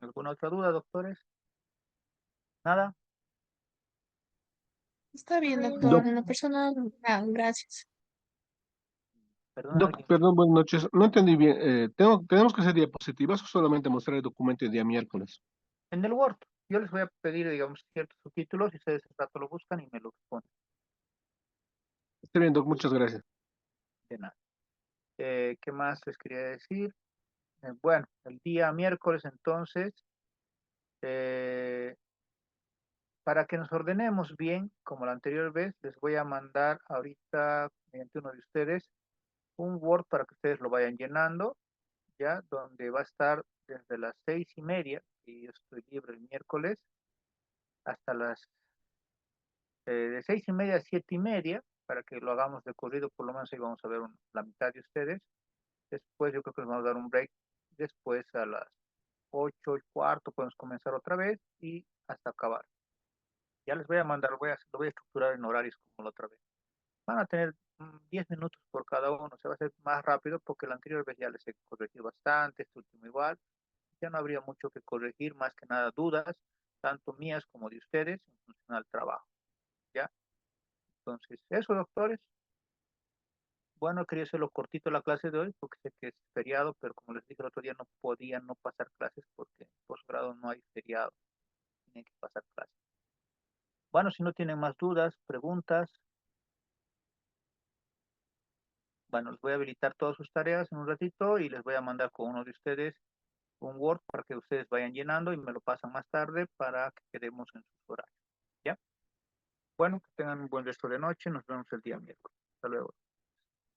¿Alguna otra duda, doctores? ¿Nada? Está bien, doctor. Doc, En lo personal, gracias. Perdón, doc, alguien. perdón, buenas noches. No entendí bien. ¿Tenemos que hacer diapositivas o solamente mostrar el documento el día miércoles? En el Word, yo les voy a pedir, digamos, ciertos subtítulos y ustedes al rato lo buscan y me lo ponen. Está bien, doc, muchas gracias. De nada. ¿Qué más les quería decir? Bueno, el día miércoles entonces, eh, para que nos ordenemos bien, como la anterior vez, les voy a mandar ahorita, mediante uno de ustedes, un Word para que ustedes lo vayan llenando, ya, donde va a estar desde las 6:30, y yo estoy libre el miércoles, hasta las de 6:30 a 7:30, para que lo hagamos de corrido, por lo menos ahí vamos a ver la mitad de ustedes. Después yo creo que nos vamos a dar un break. Después a las 8:15 podemos comenzar otra vez y hasta acabar. Ya les voy a mandar, lo voy a estructurar en horarios como la otra vez. Van a tener 10 minutos por cada uno, se va a hacer más rápido porque la anterior vez ya les he corregido bastante, este último igual. Ya no habría mucho que corregir, más que nada dudas, tanto mías como de ustedes en función al trabajo. ¿Ya? Entonces, eso, doctores. Bueno, quería hacerlo cortito la clase de hoy porque sé que es feriado, pero como les dije el otro día no podía no pasar clases porque en posgrado no hay feriado, tienen que pasar clases. Bueno, si no tienen más dudas, preguntas, bueno, les voy a habilitar todas sus tareas en un ratito y les voy a mandar con uno de ustedes un Word para que ustedes vayan llenando y me lo pasan más tarde para que quedemos en sus horarios. ¿Ya? Bueno, que tengan un buen resto de noche, nos vemos el día miércoles. Hasta luego.